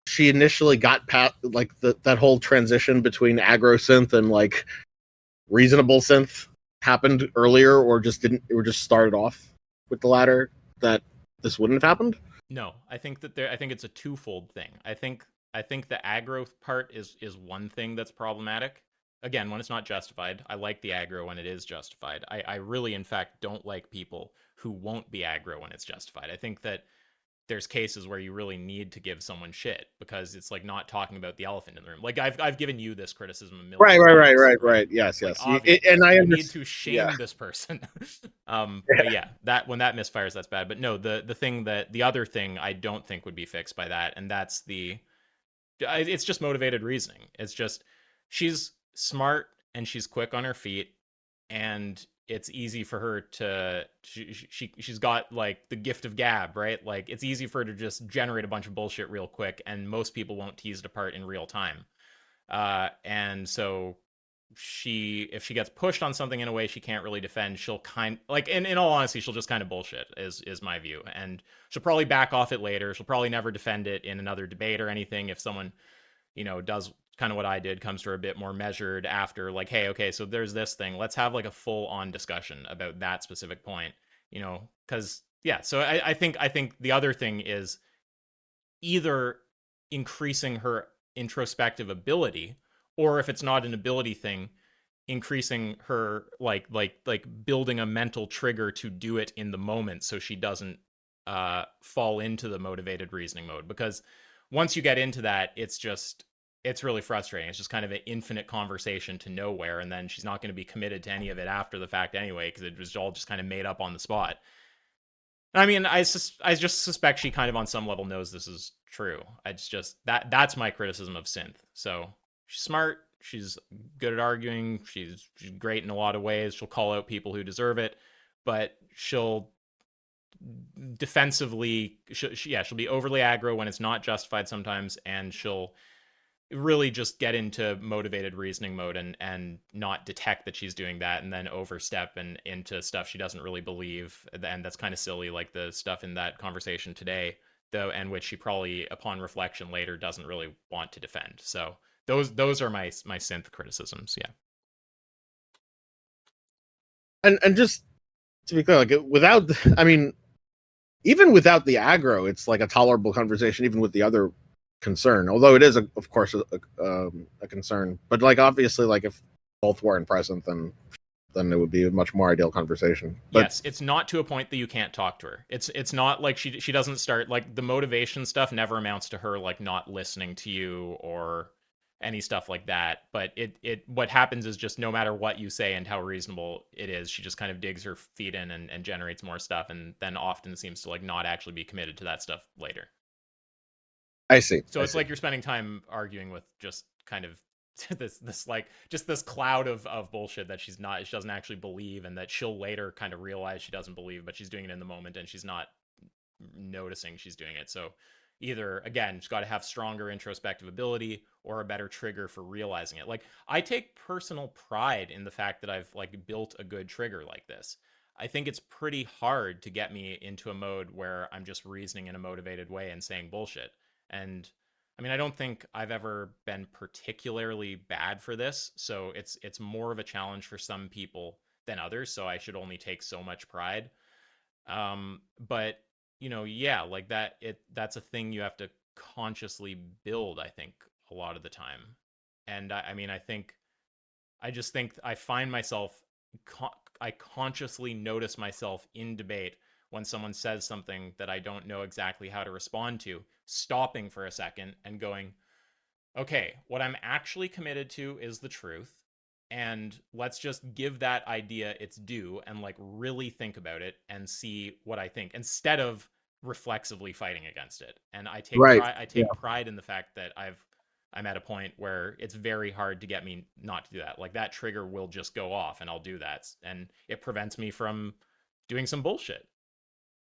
she initially got past like that whole transition between aggro synth and like reasonable synth happened earlier, or just didn't, or just started off with the latter, that this wouldn't have happened? No, I think that I think it's a twofold thing. I think I think the aggro part is one thing that's problematic. Again, when it's not justified. I like the aggro when it is justified. I really, in fact, don't like people who won't be aggro when it's justified. I think that there's cases where you really need to give someone shit because it's like not talking about the elephant in the room. Like I've given you this criticism a million times, right? Yes, Like yes. obviously And I you need understand. to Yeah. shame this person. But yeah, that when that misfires, that's bad. But no, the other thing I don't think would be fixed by that, and that's it's just motivated reasoning. It's just she's smart and she's quick on her feet, and it's easy for her to she's got like the gift of gab, right? Like it's easy for her to just generate a bunch of bullshit real quick, and most people won't tease it apart in real time. And so if she gets pushed on something in a way she can't really defend, she'll in all honesty, she'll just kind of bullshit is my view. And she'll probably back off it later. She'll probably never defend it in another debate or anything. If someone, does kind of what I did, comes to her a bit more measured after, like, hey, okay, so there's this thing. Let's have like a full on discussion about that specific point, because yeah. So I think the other thing is either increasing her introspective ability, or if it's not an ability thing, increasing her like building a mental trigger to do it in the moment so she doesn't fall into the motivated reasoning mode. Because once you get into that, it's really frustrating. It's just kind of an infinite conversation to nowhere, and then she's not going to be committed to any of it after the fact anyway, because it was all just kind of made up on the spot. I mean, I just suspect she kind of on some level knows this is true. It's just that's my criticism of synth. So she's smart, she's good at arguing, she's great in a lot of ways. She'll call out people who deserve it, but she'll defensively, she'll be overly aggro when it's not justified sometimes, and she'll really just get into motivated reasoning mode and not detect that she's doing that, and then overstep and into stuff she doesn't really believe, and that's kind of silly, like the stuff in that conversation today, though, and which she probably upon reflection later doesn't really want to defend. So those are my synth criticisms. Yeah. And just to be clear, like without, I mean, even without the aggro, it's like a tolerable conversation, even with the other concern. Although it is, of course, a concern. But like obviously, like if both weren't present, then it would be a much more ideal conversation. But yes, it's not to a point that you can't talk to her. It's not like she doesn't start, like, the motivation stuff never amounts to her like not listening to you or any stuff like that. But it what happens is just no matter what you say and how reasonable it is, she just kind of digs her feet in and generates more stuff, and then often seems to like not actually be committed to that stuff later. I see. So I it's see. like you're spending time arguing with just kind of this like just this cloud of bullshit that she doesn't actually believe, and that she'll later kind of realize she doesn't believe, but she's doing it in the moment and she's not noticing she's doing it. So either, again, she's got to have stronger introspective ability or a better trigger for realizing it. Like, I take personal pride in the fact that I've like built a good trigger like this. I think it's pretty hard to get me into a mode where I'm just reasoning in a motivated way and saying bullshit. And I mean, I don't think I've ever been particularly bad for this, so it's more of a challenge for some people than others, so I should only take so much pride. But yeah, like that's a thing you have to consciously build, I think, a lot of the time. And I mean, I just think I find myself, I consciously notice myself in debate when someone says something that I don't know exactly how to respond to, stopping for a second and going, okay, what I'm actually committed to is the truth. And let's just give that idea its due and like really think about it and see what I think, instead of reflexively fighting against it. And Right. I Yeah. take pride in the fact that I'm at a point where it's very hard to get me not to do that. Like, that trigger will just go off and I'll do that. And it prevents me from doing some bullshit.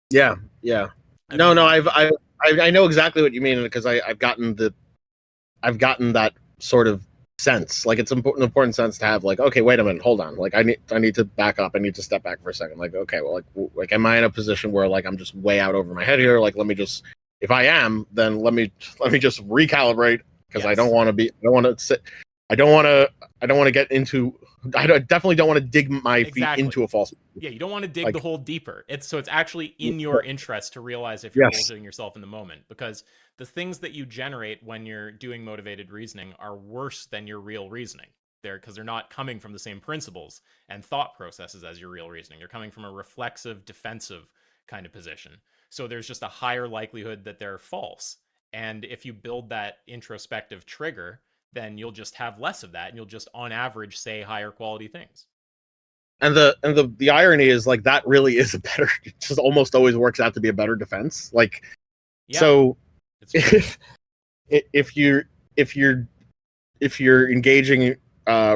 Yeah. Yeah. I No, no, mean, yeah. I know exactly what you mean, because I've gotten that sort of sense. Like it's important sense to have. Like, okay, wait a minute, hold on. Like I need to back up. I need to step back for a second. Like, okay, well, like am I in a position where like I'm just way out over my head here? Like, let me just. If I am, then let me just recalibrate, because I Yes. don't want to be. I don't want to sit. I don't want to get into definitely don't want to dig my feet Exactly. into a false. Yeah, you don't want to dig the Like, hole deeper. It's actually in your interest to realize if you're yes, bullshitting yourself in the moment, because the things that you generate when you're doing motivated reasoning are worse than your real reasoning. They're not coming from the same principles and thought processes as your real reasoning. They're coming from a reflexive, defensive kind of position. So there's just a higher likelihood that they're false. And if you build that introspective trigger, then you'll just have less of that and you'll just on average say higher quality things. and the irony is like that really is a better. It just almost always works out to be a better defense. Like, Yeah, so it's true. if if you're if you're if you're engaging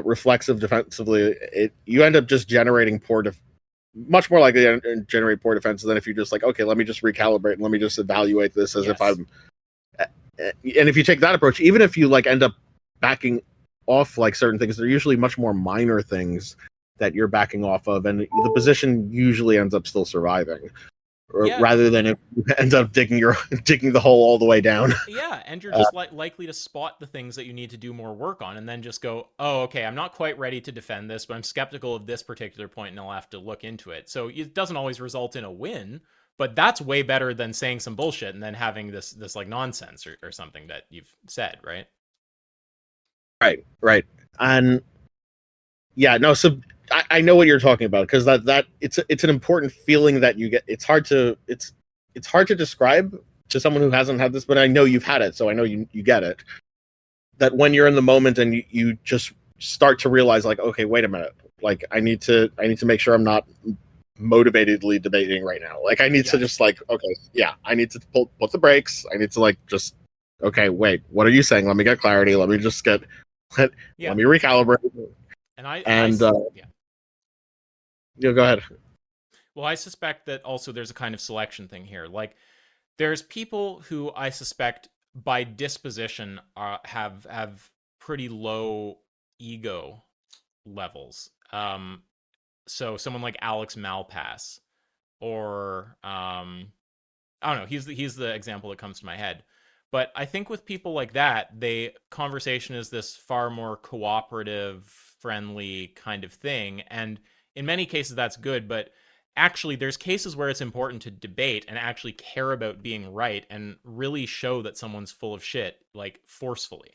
reflexive defensively, you end up just generating much more likely to generate poor defenses than if you're just like, okay, let me just recalibrate and let me just evaluate this as if Yes. I'm. And if you take that approach, even if you like end up backing off like certain things, they're usually much more minor things that you're backing off of, and the position usually ends up still surviving, Yeah, rather than if you end up digging the hole all the way down. yeah, and you're Uh, just likely to spot the things that you need to do more work on, and then just go, oh, okay, I'm not quite ready to defend this, but I'm skeptical of this particular point, and I'll have to look into it. So it doesn't always result in a win, but that's way better than saying some bullshit and then having this like nonsense or something that you've said, right? right, right, and yeah, no. So I know what you're talking about because that it's an important feeling that you get. It's hard to describe to someone who hasn't had this, but I know you've had it, so I know you get it. That when you're in the moment and you just start to realize like, okay, wait a minute, like I need to make sure I'm not motivatedly debating right now. Like I need to Yes. just like, okay, yeah, I need to put the brakes. I need to like just, okay, wait, what are you saying? Let me get clarity. Let me just get let Yeah. me recalibrate. And I And yeah. you go ahead. Well, I suspect that also there's a kind of selection thing here. Like there's people who I suspect by disposition have pretty low ego levels. So someone like Alex Malpass, or I don't know, he's the example that comes to my head. But I think with people like that, they conversation is this far more cooperative, friendly kind of thing, and in many cases that's good. But actually, there's cases where it's important to debate and actually care about being right and really show that someone's full of shit, like forcefully.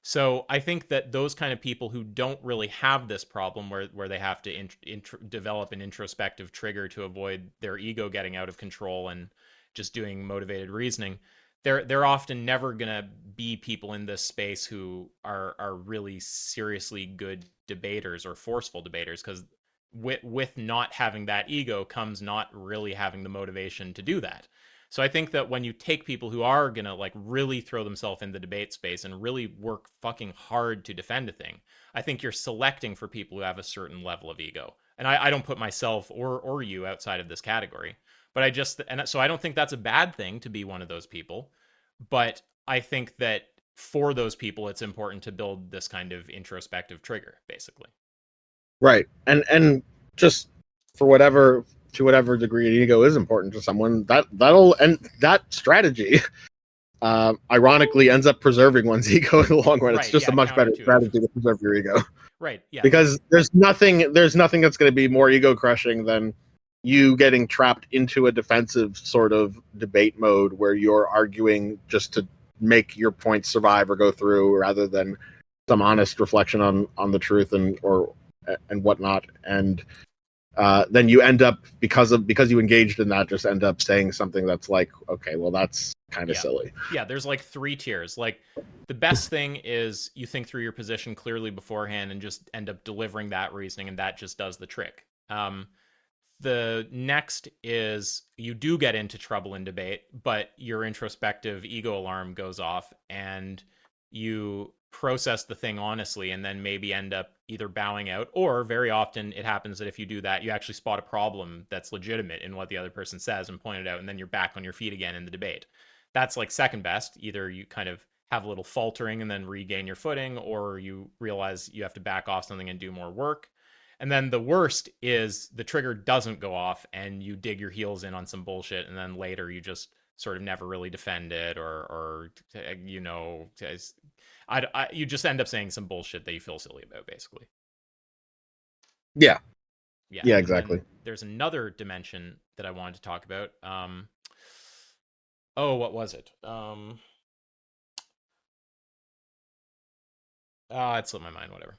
So I think that those kind of people who don't really have this problem where they have to develop an introspective trigger to avoid their ego getting out of control and just doing motivated reasoning, they're often never gonna be people in this space who are really seriously good debaters or forceful debaters, because with not having that ego comes not really having the motivation to do that. So I think that when you take people who are gonna like really throw themselves in the debate space and really work fucking hard to defend a thing, I think you're selecting for people who have a certain level of ego. And I don't put myself or you outside of this category. But I just and so I don't think that's a bad thing to be one of those people. But I think that for those people, it's important to build this kind of introspective trigger, basically. Right. And just for whatever to whatever degree ego is important to someone, that'll and that strategy ironically ends up preserving one's ego in the long run. It's Right. just a Yeah. much better Counterintuitive. strategy to preserve your ego. Right. Yeah. Because there's nothing that's going to be more ego crushing than you getting trapped into a defensive sort of debate mode where you're arguing just to make your points survive or go through rather than some honest reflection on the truth and whatnot. And then you end up because you engaged in that, just end up saying something that's like, okay, well, that's kind of Yeah. silly. Yeah, there's like three tiers. Like the best thing is you think through your position clearly beforehand and just end up delivering that reasoning, and that just does the trick. The next is you do get into trouble in debate, but your introspective ego alarm goes off and you process the thing honestly and then maybe end up either bowing out, or very often it happens that if you do that, you actually spot a problem that's legitimate in what the other person says and point it out, and then you're back on your feet again in the debate. That's like second best. Either you kind of have a little faltering and then regain your footing, or you realize you have to back off something and do more work. And then the worst is the trigger doesn't go off and you dig your heels in on some bullshit, and then later you just sort of never really defend it, or you know, you just end up saying some bullshit that you feel silly about, basically. Yeah. Yeah, Yeah, and exactly. then there's another dimension that I wanted to talk about. Oh, what was it? It slipped my mind. Whatever.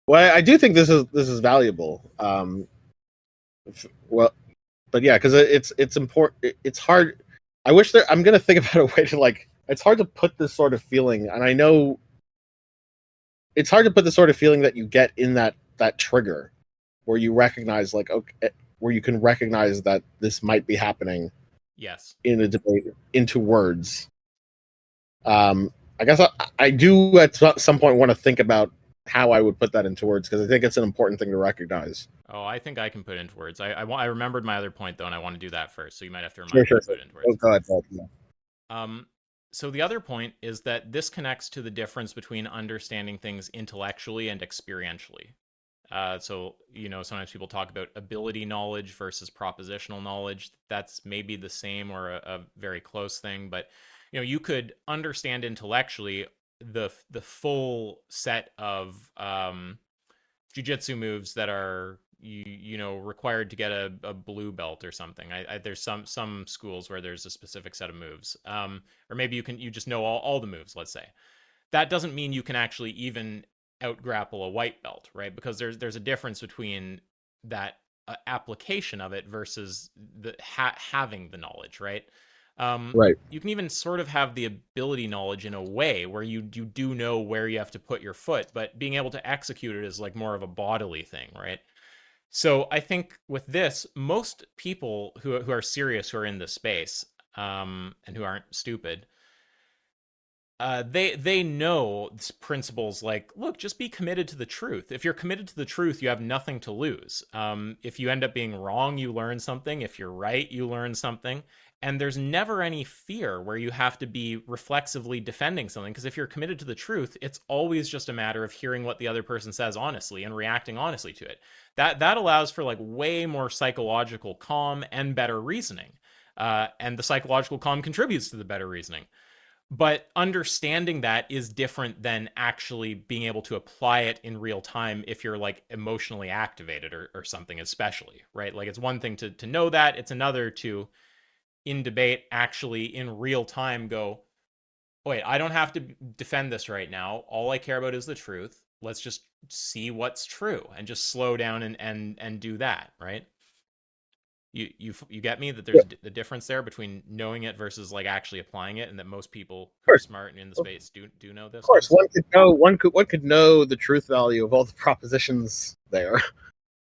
Well, I do think this is valuable. Well, but yeah, because it's important. It's hard. I wish there. I'm gonna think about a way to like. It's hard to put this sort of feeling, and I know it's hard to put the sort of feeling that you get in that trigger, where you recognize like okay, where you can recognize that this might be happening Yes. in a debate into words. I guess I do at some point want to think about how I would put that into words because I think it's an important thing to recognize. Oh, I think I can put it into words. I remembered my other point though, and I want to do that first. So you might have to Sure, remind me sure, to sure. put it into Oh words. God, yeah. Um, so the other point is that this connects to the difference between understanding things intellectually and experientially. So sometimes people talk about ability knowledge versus propositional knowledge. That's maybe the same or a very close thing, but you could understand intellectually the full set of jujitsu moves that are required to get a blue belt or something. There's some schools where there's a specific set of moves, or maybe you just know all the moves. Let's say that doesn't mean you can actually even out grapple a white belt, right? Because there's a difference between that application of it versus the having the knowledge, right? Right. You can even sort of have the ability knowledge in a way where you do know where you have to put your foot, but being able to execute it is like more of a bodily thing, right? So I think with this, most people who are serious, who are in this space, and who aren't stupid, they know principles like, look, just be committed to the truth. If you're committed to the truth, you have nothing to lose. If you end up being wrong, you learn something. If you're right, you learn something. And there's never any fear where you have to be reflexively defending something, because if you're committed to the truth, it's always just a matter of hearing what the other person says honestly and reacting honestly to it. That allows for like way more psychological calm and better reasoning. And the psychological calm contributes to the better reasoning, but understanding that is different than actually being able to apply it in real time if you're like emotionally activated or something, especially, right? Like it's one thing to know that, it's another to in debate actually in real time go, wait, I don't have to defend this right now, all I care about is the truth, let's just see what's true and just slow down and do that, right? You get me that Yeah, there's the difference there between knowing it versus like actually applying it, and that most people of who are course. smart and in the Of space do know those course, things. one could know the truth value of all the propositions there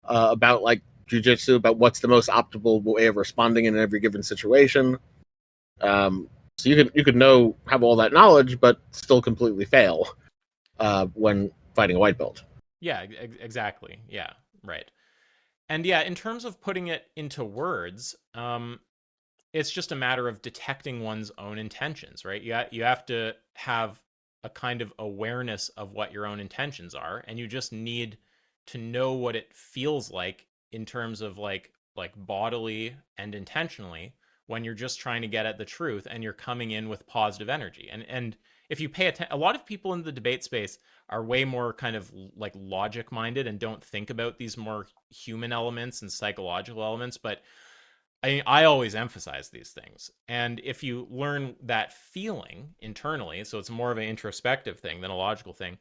about like jujitsu, about what's the most optimal way of responding in every given situation. So you could know have all that knowledge, but still completely fail when fighting a white belt. Yeah, exactly. Yeah, right. And yeah, in terms of putting it into words, it's just a matter of detecting one's own intentions, right? You have to have a kind of awareness of what your own intentions are, and you just need to know what it feels like in terms of like bodily and intentionally when you're just trying to get at the truth and you're coming in with positive energy. And if you pay attention, a lot of people in the debate space are way more kind of like logic minded and don't think about these more human elements and psychological elements, but I always emphasize these things. And if you learn that feeling internally, so it's more of an introspective thing than a logical thing,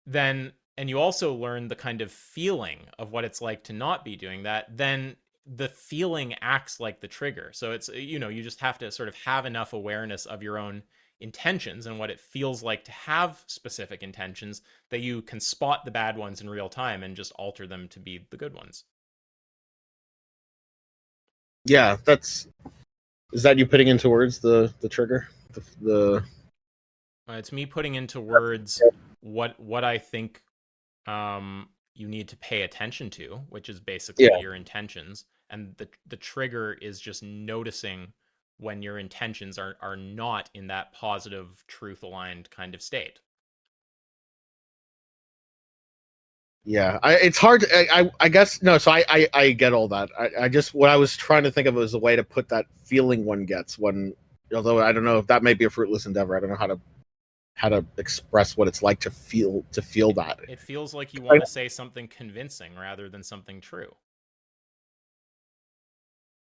then, and you also learn the kind of feeling of what it's like to not be doing that, then the feeling acts like the trigger. So it's, you just have to sort of have enough awareness of your own intentions and what it feels like to have specific intentions that you can spot the bad ones in real time and just alter them to be the good ones. Yeah, that's is that you putting into words the trigger the It's me putting into words what I think you need to pay attention to, which is basically yeah your intentions, and the trigger is just noticing when your intentions are not in that positive, truth aligned kind of state. yeah it's hard I guess no so I get all that I just what I was trying to think of was a way to put that feeling one gets when although I don't know if that may be a fruitless endeavor I don't know how to how to express what it's like to feel that. It feels like you I, want to say something convincing rather than something true.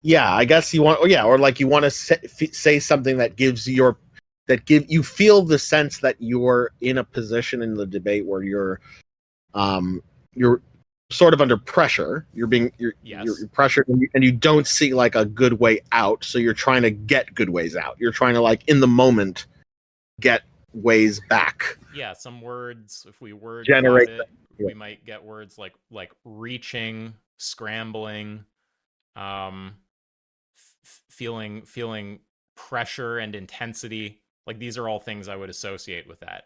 yeah, I guess you want, or yeah, or like you want to say something that gives your that give you feel the sense that you're in a position in the debate where um you're sort of under pressure. You're Yes. pressured, and you don't see like a good way out. So you're trying to get good ways out. You're trying to like in the moment get ways back. Yeah, some words, if we word cloud Generate. it, Yeah. we might get words like reaching, scrambling, um feeling pressure and intensity. Like these are all things I would associate with that.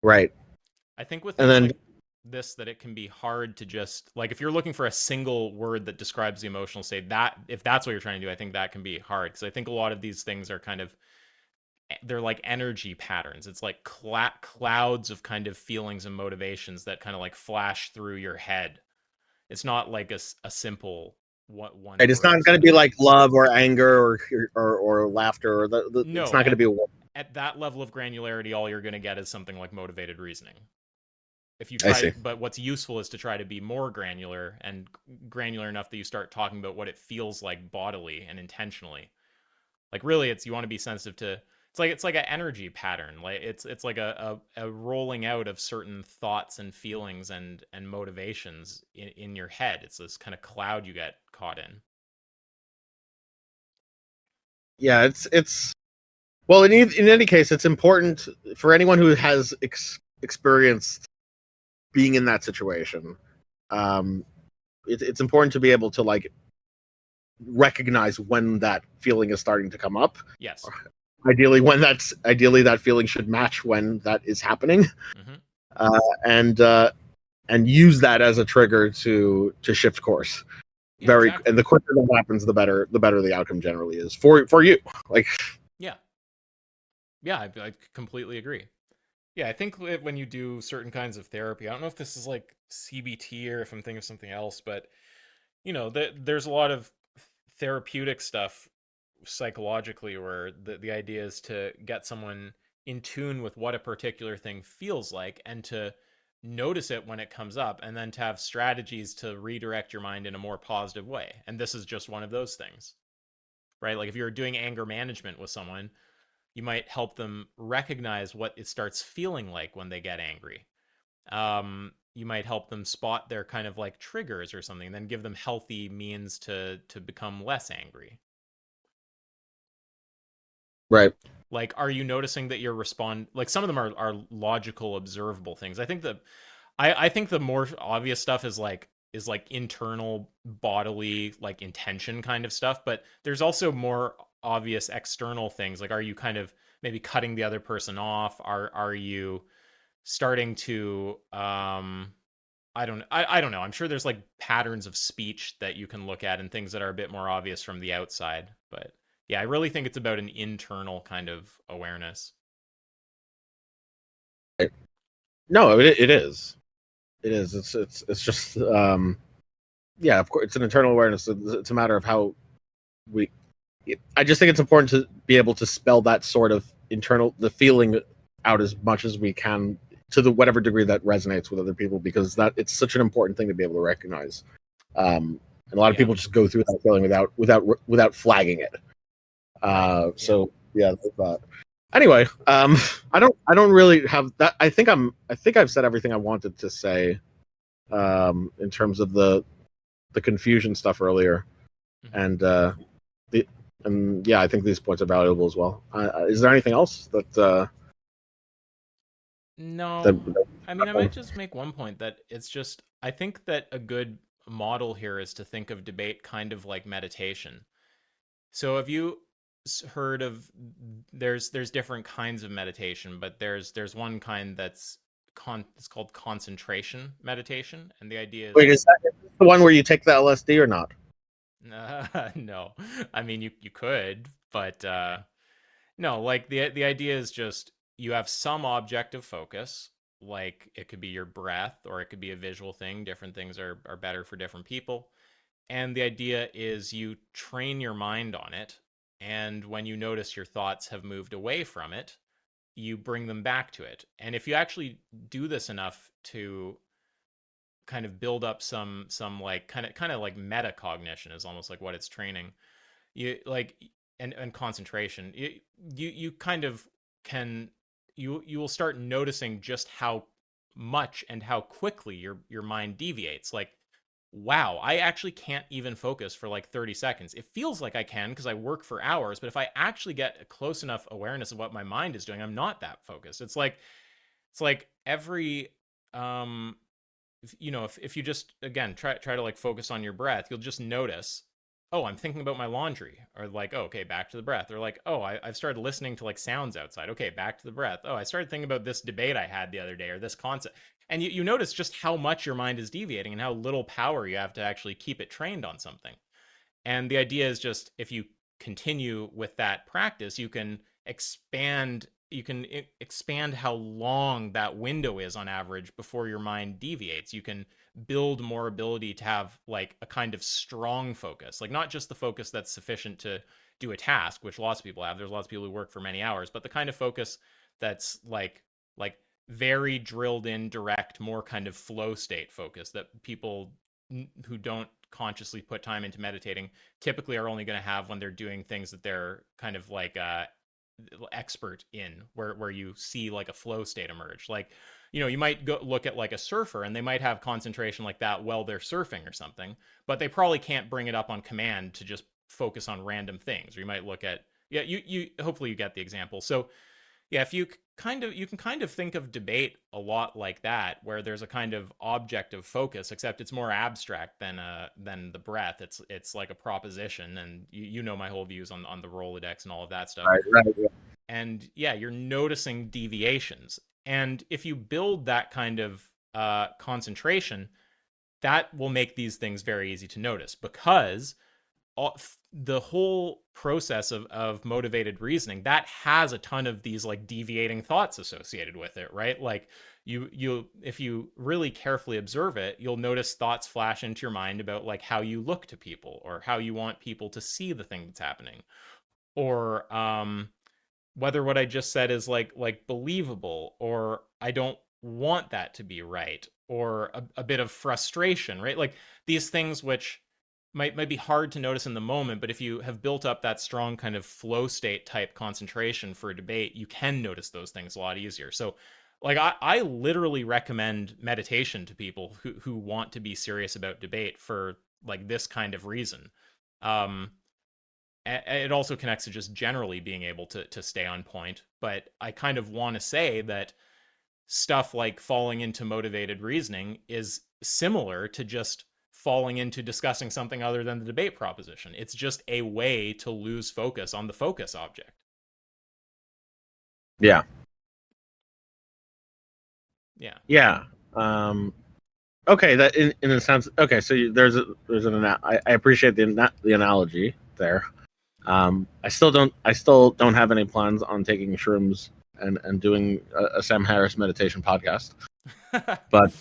Right. I think with And things then like this that it can be hard to just like if you're looking for a single word that describes the emotional state, that if that's what you're trying to do, I think that can be hard because I think a lot of these things are kind of they're like energy patterns. It's like clouds of kind of feelings and motivations that kind of like flash through your head. It's not like a simple one right, it's word not going to be description. like love or anger or laughter. It's No, not going to be. at that level of granularity, all you're going to get is something like motivated reasoning. If you I try see. to, but what's useful is to try to be more granular and granular enough that you start talking about what it feels like bodily and intentionally. Like really, it's you want to be sensitive to. It's like an energy pattern. Like it's like a rolling out of certain thoughts and feelings and motivations in your head. It's this kind of cloud you get caught in. Yeah, it's well in any case, it's important for anyone who has experienced being in that situation. Um, it's important to be able to like recognize when that feeling is starting to come up. Yes. Ideally that feeling should match when that is happening, Mm-hmm. uh, and uh, and use that as a trigger to shift course. Yeah. Exactly. And the quicker that happens, the better the outcome generally is for you. Like, Yeah. Yeah. I completely agree. Yeah, I think when you do certain kinds of therapy, I don't know if this is like CBT or if I'm thinking of something else, but there's a lot of therapeutic stuff psychologically where the idea is to get someone in tune with what a particular thing feels like and to notice it when it comes up and then to have strategies to redirect your mind in a more positive way. And this is just one of those things, right? Like if you're doing anger management with someone, you might help them recognize what it starts feeling like when they get angry. You might help them spot their kind of like triggers or something, and then give them healthy means to become less angry. right. Like, are you noticing that you're respond like some of them are logical, observable things? I think the more obvious stuff is like internal bodily like intention kind of stuff, but there's also more obvious external things. Like, are you kind of maybe cutting the other person off? Are you starting to I don't know. I'm sure there's like patterns of speech that you can look at and things that are a bit more obvious from the outside. But yeah, I really think it's about an internal kind of awareness. Right. No, it is. It is. It's just yeah. Of course, it's an internal awareness. It's a matter of how we. I just think it's important to be able to spell that sort of the feeling out as much as we can to the whatever degree that resonates with other people, because that it's such an important thing to be able to recognize. And a lot of Yeah. people just go through that feeling without flagging it. Right. Yeah. So yeah, that's that. Anyway, I don't really have that. I think I've said everything I wanted to say in terms of the confusion stuff earlier, Hmm. and the and yeah, I think these points are valuable as well. Is there anything else that No. I mean, I might just make one point that it's just I think that a good model here is to think of debate kind of like meditation. So have you heard of there's different kinds of meditation, but there's one kind that's it's called concentration meditation, and the idea is wait, is that the one where you take the LSD or not? no. I mean you could, but no, like the idea is just you have some objective focus, like it could be your breath or it could be a visual thing. Different things are better for different people. And the idea is you train your mind on it. And when you notice your thoughts have moved away from it, you bring them back to it. And if you actually do this enough to kind of build up some like kind of like metacognition is almost like what it's training. You like and concentration. You kind of can you will start noticing just how much and how quickly your mind deviates. Like, wow, I actually can't even focus for like 30 seconds. It feels like I can because I work for hours, but if I actually get a close enough awareness of what my mind is doing, I'm not that focused. It's like every if you just again try to like focus on your breath, you'll just notice, oh, I'm thinking about my laundry, or like, oh, okay, back to the breath, or like, oh, I've started listening to like sounds outside, okay, back to the breath, oh, I started thinking about this debate I had the other day, or this concept. And you notice just how much your mind is deviating and how little power you have to actually keep it trained on something. And the idea is just if you continue with that practice, you can expand how long that window is on average before your mind deviates. You can build more ability to have like a kind of strong focus, like not just the focus that's sufficient to do a task, which lots of people have. There's lots of people who work for many hours, but the kind of focus that's like very drilled in, direct, more kind of flow state focus that people who don't consciously put time into meditating typically are only going to have when they're doing things that they're kind of like expert in, where you see like a flow state emerge. Like, you might go look at like a surfer and they might have concentration like that while they're surfing or something, but they probably can't bring it up on command to just focus on random things. Or you might look at, yeah, you hopefully you get the example. So yeah, if you can kind of think of debate a lot like that, where there's a kind of objective focus, except it's more abstract than the breath. It's like a proposition, and you know my whole views on the Rolodex and all of that stuff. Right, right. Yeah. And yeah, you're noticing deviations, and if you build that kind of concentration, that will make these things very easy to notice, because the whole process of motivated reasoning, that has a ton of these like deviating thoughts associated with it, right? Like you if you really carefully observe it, you'll notice thoughts flash into your mind about like how you look to people, or how you want people to see the thing that's happening, or whether what I just said is like believable, or I don't want that to be right, or a bit of frustration, right? Like these things which might be hard to notice in the moment, but if you have built up that strong kind of flow state type concentration for a debate, you can notice those things a lot easier. So like I literally recommend meditation to people who want to be serious about debate for like this kind of reason. Um, it also connects to just generally being able to stay on point. But I kind of want to say that stuff like falling into motivated reasoning is similar to just falling into discussing something other than the debate proposition. It's just a way to lose focus on the focus object. Yeah. Yeah. Yeah. Okay. That in a sense. Okay. So there's I appreciate the analogy there. I still don't have any plans on taking shrooms and doing a Sam Harris meditation podcast. But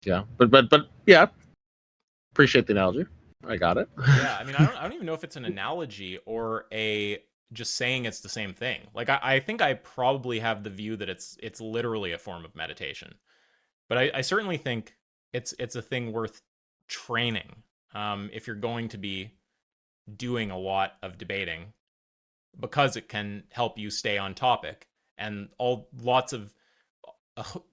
yeah, but yeah, appreciate the analogy. I got it. Yeah, I mean, I don't even know if it's an analogy or a just saying it's the same thing. Like I think I probably have the view that it's literally a form of meditation. But I certainly think it's a thing worth training, if you're going to be doing a lot of debating, because it can help you stay on topic. And lots of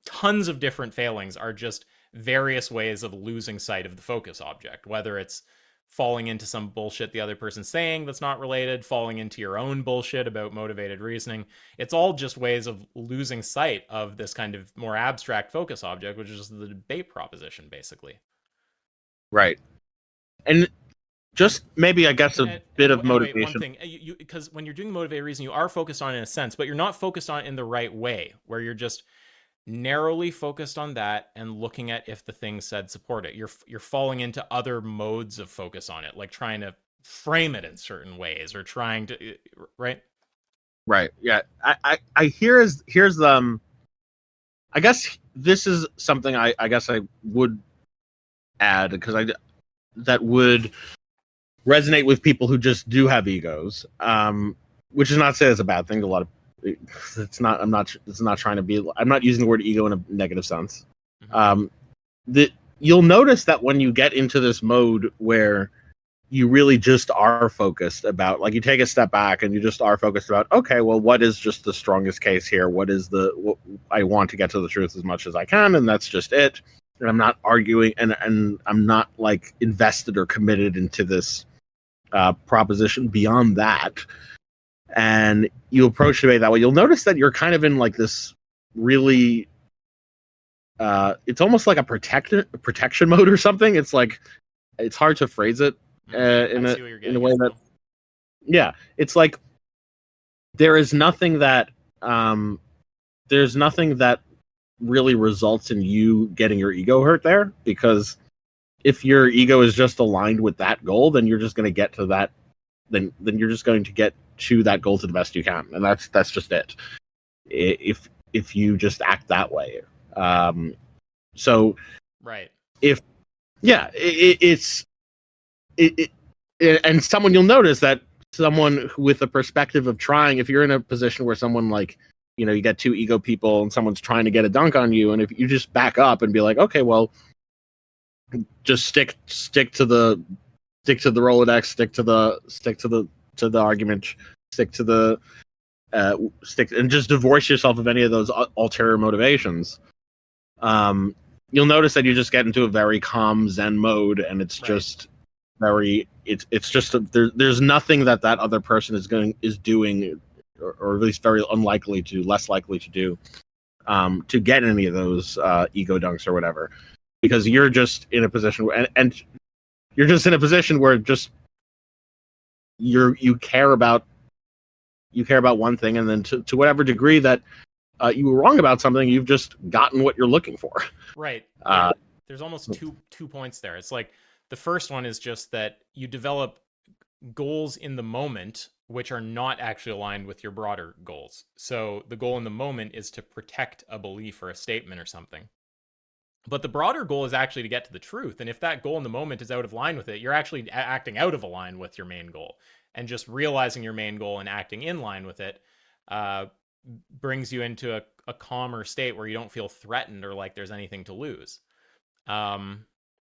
tons of different failings are just various ways of losing sight of the focus object, whether it's falling into some bullshit the other person's saying that's not related, falling into your own bullshit about motivated reasoning. It's all just ways of losing sight of this kind of more abstract focus object, which is the debate proposition, basically. Right. And just maybe, I guess, a bit of Anyway, one motivation. thing, because when you're doing motivated reasoning, you are focused on it in a sense, but you're not focused on it in the right way, where you're just narrowly focused on that and looking at if the thing said support it. You're falling into other modes of focus on it, like trying to frame it in certain ways, or trying to, right? Right. Yeah. I here's I guess this is something I guess I would add, because that would resonate with people who just do have egos. which is not to say it's a bad thing. A lot of it's not. I'm not. It's not trying to be. I'm not using the word ego in a negative sense. Mm-hmm. That you'll notice that when you get into this mode where you really just are focused about, like, you take a step back and you just are focused about, okay, well, what is just the strongest case here? What I want to get to the truth as much as I can, and that's just it. And I'm not arguing, and I'm not like invested or committed into this proposition beyond that. And you approach debate that way, you'll notice that you're kind of in like this really it's almost like a protection mode or something. It's like, it's hard to phrase it I see what you're in a getting way at, that, though. yeah, it's like there is nothing that um there's nothing that really results in you getting your ego hurt there, because if your ego is just aligned with that goal, then you're just going to get to that, then you're just going to get to that goal to the best you can, and that's just it. If you just act that way, so Right. if, yeah, it, and someone, you'll notice that someone with a perspective of trying, if you're in a position where someone, like, you get two ego people and someone's trying to get a dunk on you, and if you just back up and be like, okay, well, just stick to the Rolodex, stick to the argument, stick to the stick, and just divorce yourself of any of those ulterior motivations. You'll notice that you just get into a very calm Zen mode, and it's Right. just very, it's just there's nothing that other person is doing, or at least very less likely to do, to get any of those ego dunks or whatever, because you're just in a position where, and you're just in a position where just you care about one thing, and then to whatever degree that you were wrong about something, you've just gotten what you're looking for. Right. Yeah. There's almost two points there. It's like the first one is just that you develop goals in the moment which are not actually aligned with your broader goals. So the goal in the moment is to protect a belief or a statement or something. But the broader goal is actually to get to the truth. And if that goal in the moment is out of line with it, you're actually acting out of line with your main goal. And just realizing your main goal and acting in line with it uh, brings you into a calmer state where you don't feel threatened or like there's anything to lose. Um,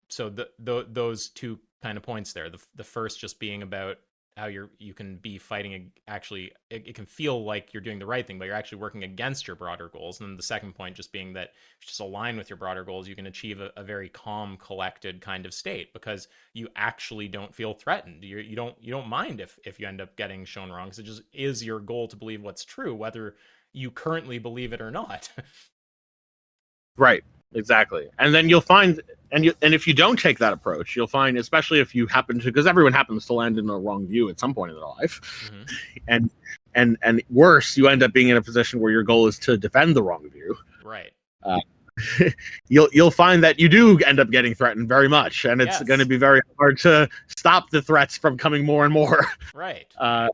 so those two kind of points there. The first just being about how you can be fighting, actually it can feel like you're doing the right thing, but you're actually working against your broader goals. And then the second point just being that if you just align with your broader goals, you can achieve a very calm, collected kind of state, because you actually don't feel threatened. You don't mind if you end up getting shown wrong, because it just is your goal to believe what's true, whether you currently believe it or not. Right. Exactly. And then you'll find, and if you don't take that approach, you'll find, especially if you happen to, because everyone happens to land in a wrong view at some point in their life, Mm-hmm. and worse, you end up being in a position where your goal is to defend the wrong view. Right. Uh, you'll find that you do end up getting threatened very much, and it's going to Yes. be very hard to stop the threats from coming more and more. Right. Uh,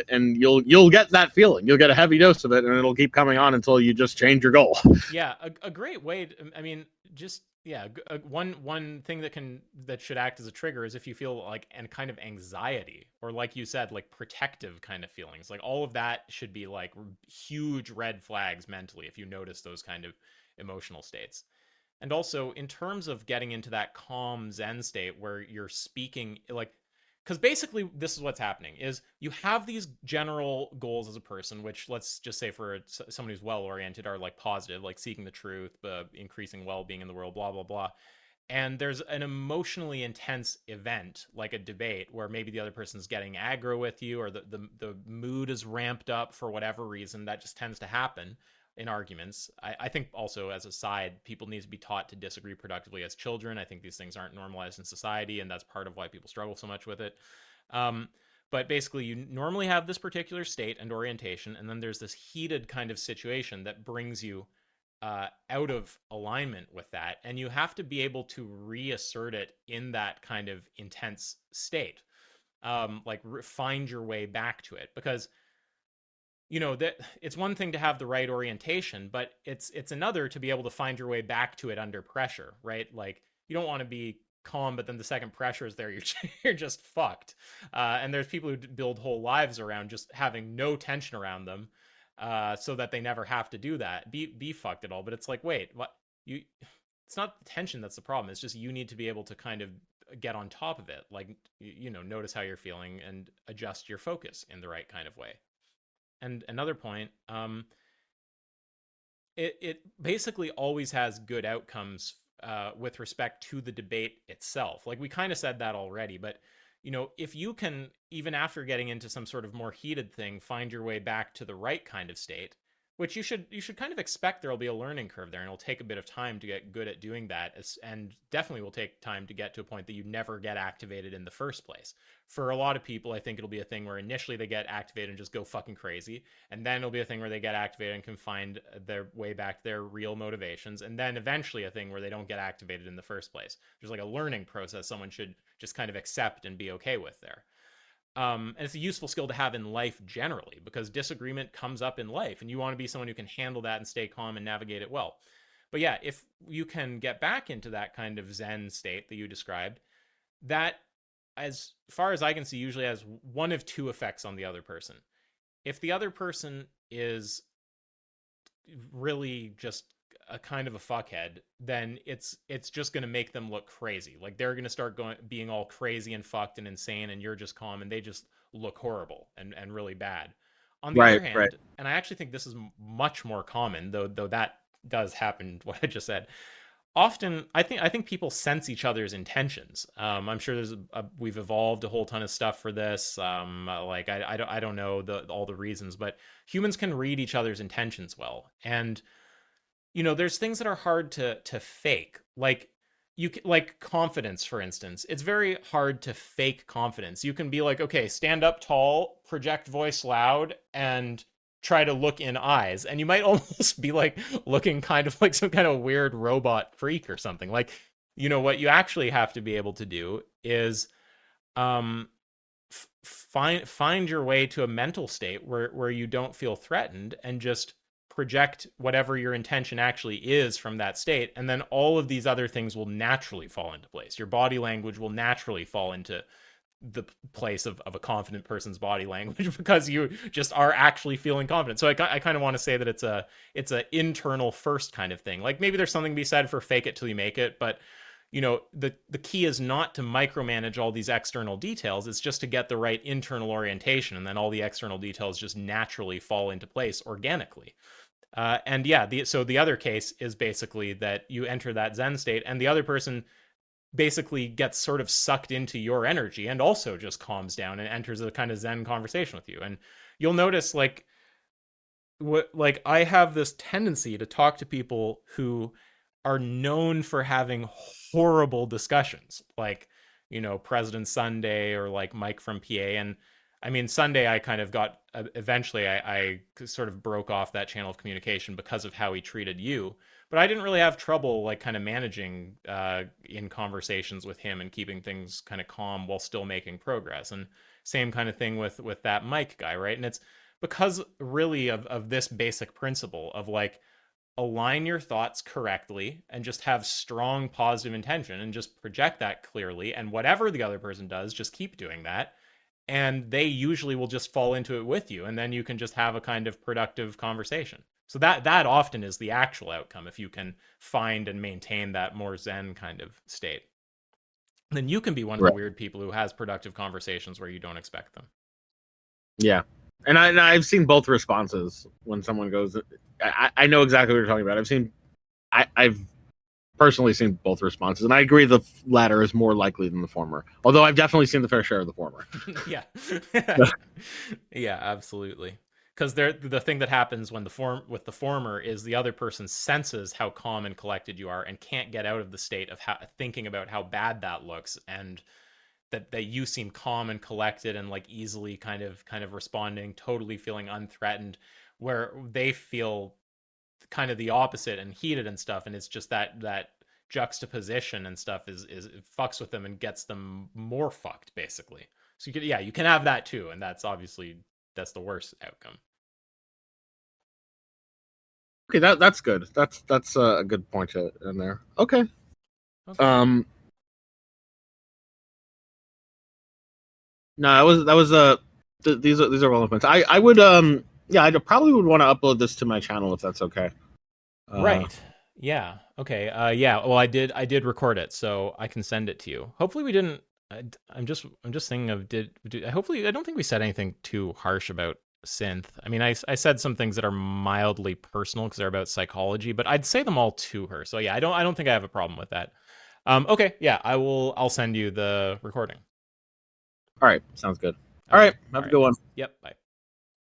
and you'll get that feeling. You'll get a heavy dose of it, and it'll keep coming on until you just change your goal. Yeah, a great way I mean, just yeah, one thing that should act as a trigger is if you feel like and kind of anxiety, or like you said, like protective kind of feelings. Like all of that should be like huge red flags mentally if you notice those kind of emotional states. And also, in terms of getting into that calm Zen state where you're speaking, like, because basically this is what's happening is you have these general goals as a person, which, let's just say for someone who's well oriented, are like positive, like seeking the truth, increasing well-being in the world, blah blah blah. And there's an emotionally intense event like a debate where maybe the other person's getting aggro with you, or the mood is ramped up for whatever reason. That just tends to happen in arguments. I think also, as a side, people need to be taught to disagree productively as children. I think these things aren't normalized in society, and that's part of why people struggle so much with it. Um, but basically, you normally have this particular state and orientation, and then there's this heated kind of situation that brings you out of alignment with that, and you have to be able to reassert it in that kind of intense state. Like find your way back to it, because that it's one thing to have the right orientation, but it's another to be able to find your way back to it under pressure, right? Like you don't want to be calm, but then the second pressure is there, you're just fucked. And there's people who build whole lives around just having no tension around them, so that they never have to do that, be fucked at all. But it's like, wait, what? You? It's not the tension that's the problem. It's just you need to be able to kind of get on top of it, like, notice how you're feeling and adjust your focus in the right kind of way. And another point, it basically always has good outcomes, with respect to the debate itself. Like, we kind of said that already, but if you can, even after getting into some sort of more heated thing, find your way back to the right kind of state, which you should kind of expect there'll be a learning curve there, and it'll take a bit of time to get good at doing that, and definitely will take time to get to a point that you never get activated in the first place. For a lot of people, I think it'll be a thing where initially they get activated and just go fucking crazy, and then it'll be a thing where they get activated and can find their way back to their real motivations, and then eventually a thing where they don't get activated in the first place. There's like a learning process someone should just kind of accept and be okay with there. And it's a useful skill to have in life generally, because disagreement comes up in life, and you want to be someone who can handle that and stay calm and navigate it well. But yeah, if you can get back into that kind of Zen state that you described, that, as far as I can see, usually has one of two effects on the other person. If the other person is really just a kind of a fuckhead, then it's just going to make them look crazy. Like, they're going to start being all crazy and fucked and insane, and you're just calm, and they just look horrible and really bad. On the other Right, right. hand, and I actually think this is much more common, though that does happen, what I just said. Often, I think people sense each other's intentions. I'm sure we've evolved a whole ton of stuff for this. Like, I don't know all the reasons, but humans can read each other's intentions well. And there's things that are hard to fake, like, like confidence, for instance. It's very hard to fake confidence. You can be like, okay, stand up tall, project voice loud, and try to look in eyes, and you might almost be like looking kind of like some kind of weird robot freak or something. Like, what you actually have to be able to do is, um find your way to a mental state where you don't feel threatened, and just project whatever your intention actually is from that state, and then all of these other things will naturally fall into place. Your body language will naturally fall into the place of a confident person's body language because you just are actually feeling confident. So I kind of want to say that it's a internal first kind of thing. Like, maybe there's something to be said for fake it till you make it, but the key is not to micromanage all these external details. It's just to get the right internal orientation, and then all the external details just naturally fall into place organically. And yeah, so the other case is basically that you enter that Zen state, and the other person basically gets sort of sucked into your energy and also just calms down and enters a kind of Zen conversation with you. And you'll notice, like I have this tendency to talk to people who are known for having horrible discussions, like, President Sunday, or like Mike from PA. And I mean, Sunday, I kind of got, eventually I sort of broke off that channel of communication because of how he treated you. But I didn't really have trouble, like, kind of managing, in conversations with him and keeping things kind of calm while still making progress. And same kind of thing with that Mike guy, right? And it's because really of this basic principle of, like, align your thoughts correctly and just have strong positive intention and just project that clearly. And whatever the other person does, just keep doing that. And they usually will just fall into it with you. And then you can just have a kind of productive conversation. So that often is the actual outcome, if you can find and maintain that more Zen kind of state. Then you can be one of the Right. weird people who has productive conversations where you don't expect them. Yeah. And I've seen both responses when someone goes. I know exactly what you're talking about. I've personally seen both responses, and I agree the latter is more likely than the former. Although I've definitely seen the fair share of the former. Yeah. Yeah, absolutely. Because the thing that happens when with the former is the other person senses how calm and collected you are and can't get out of the state of thinking about how bad that looks, and that you seem calm and collected and, like, easily kind of responding, totally feeling unthreatened, where they feel kind of the opposite and heated and stuff. And it's just that juxtaposition and stuff is it fucks with them and gets them more fucked, basically. So you can have that too, and that's the worst outcome. Okay, that's good. That's a good point in there. Okay. Okay. Um, No, these are relevant points. I would yeah, I probably would want to upload this to my channel if that's okay. Uh, Right. Yeah. Okay. Yeah. Well, I did record it, so I can send it to you. Hopefully, we didn't. I'm just thinking of hopefully, I don't think we said anything too harsh about synth. I mean, I said some things that are mildly personal because they're about psychology, but I'd say them all to her. So yeah, I don't think I have a problem with that. Okay. Yeah. I'll send you the recording. all right, sounds good. All Okay. right, All have a right. good one. Yep. Bye.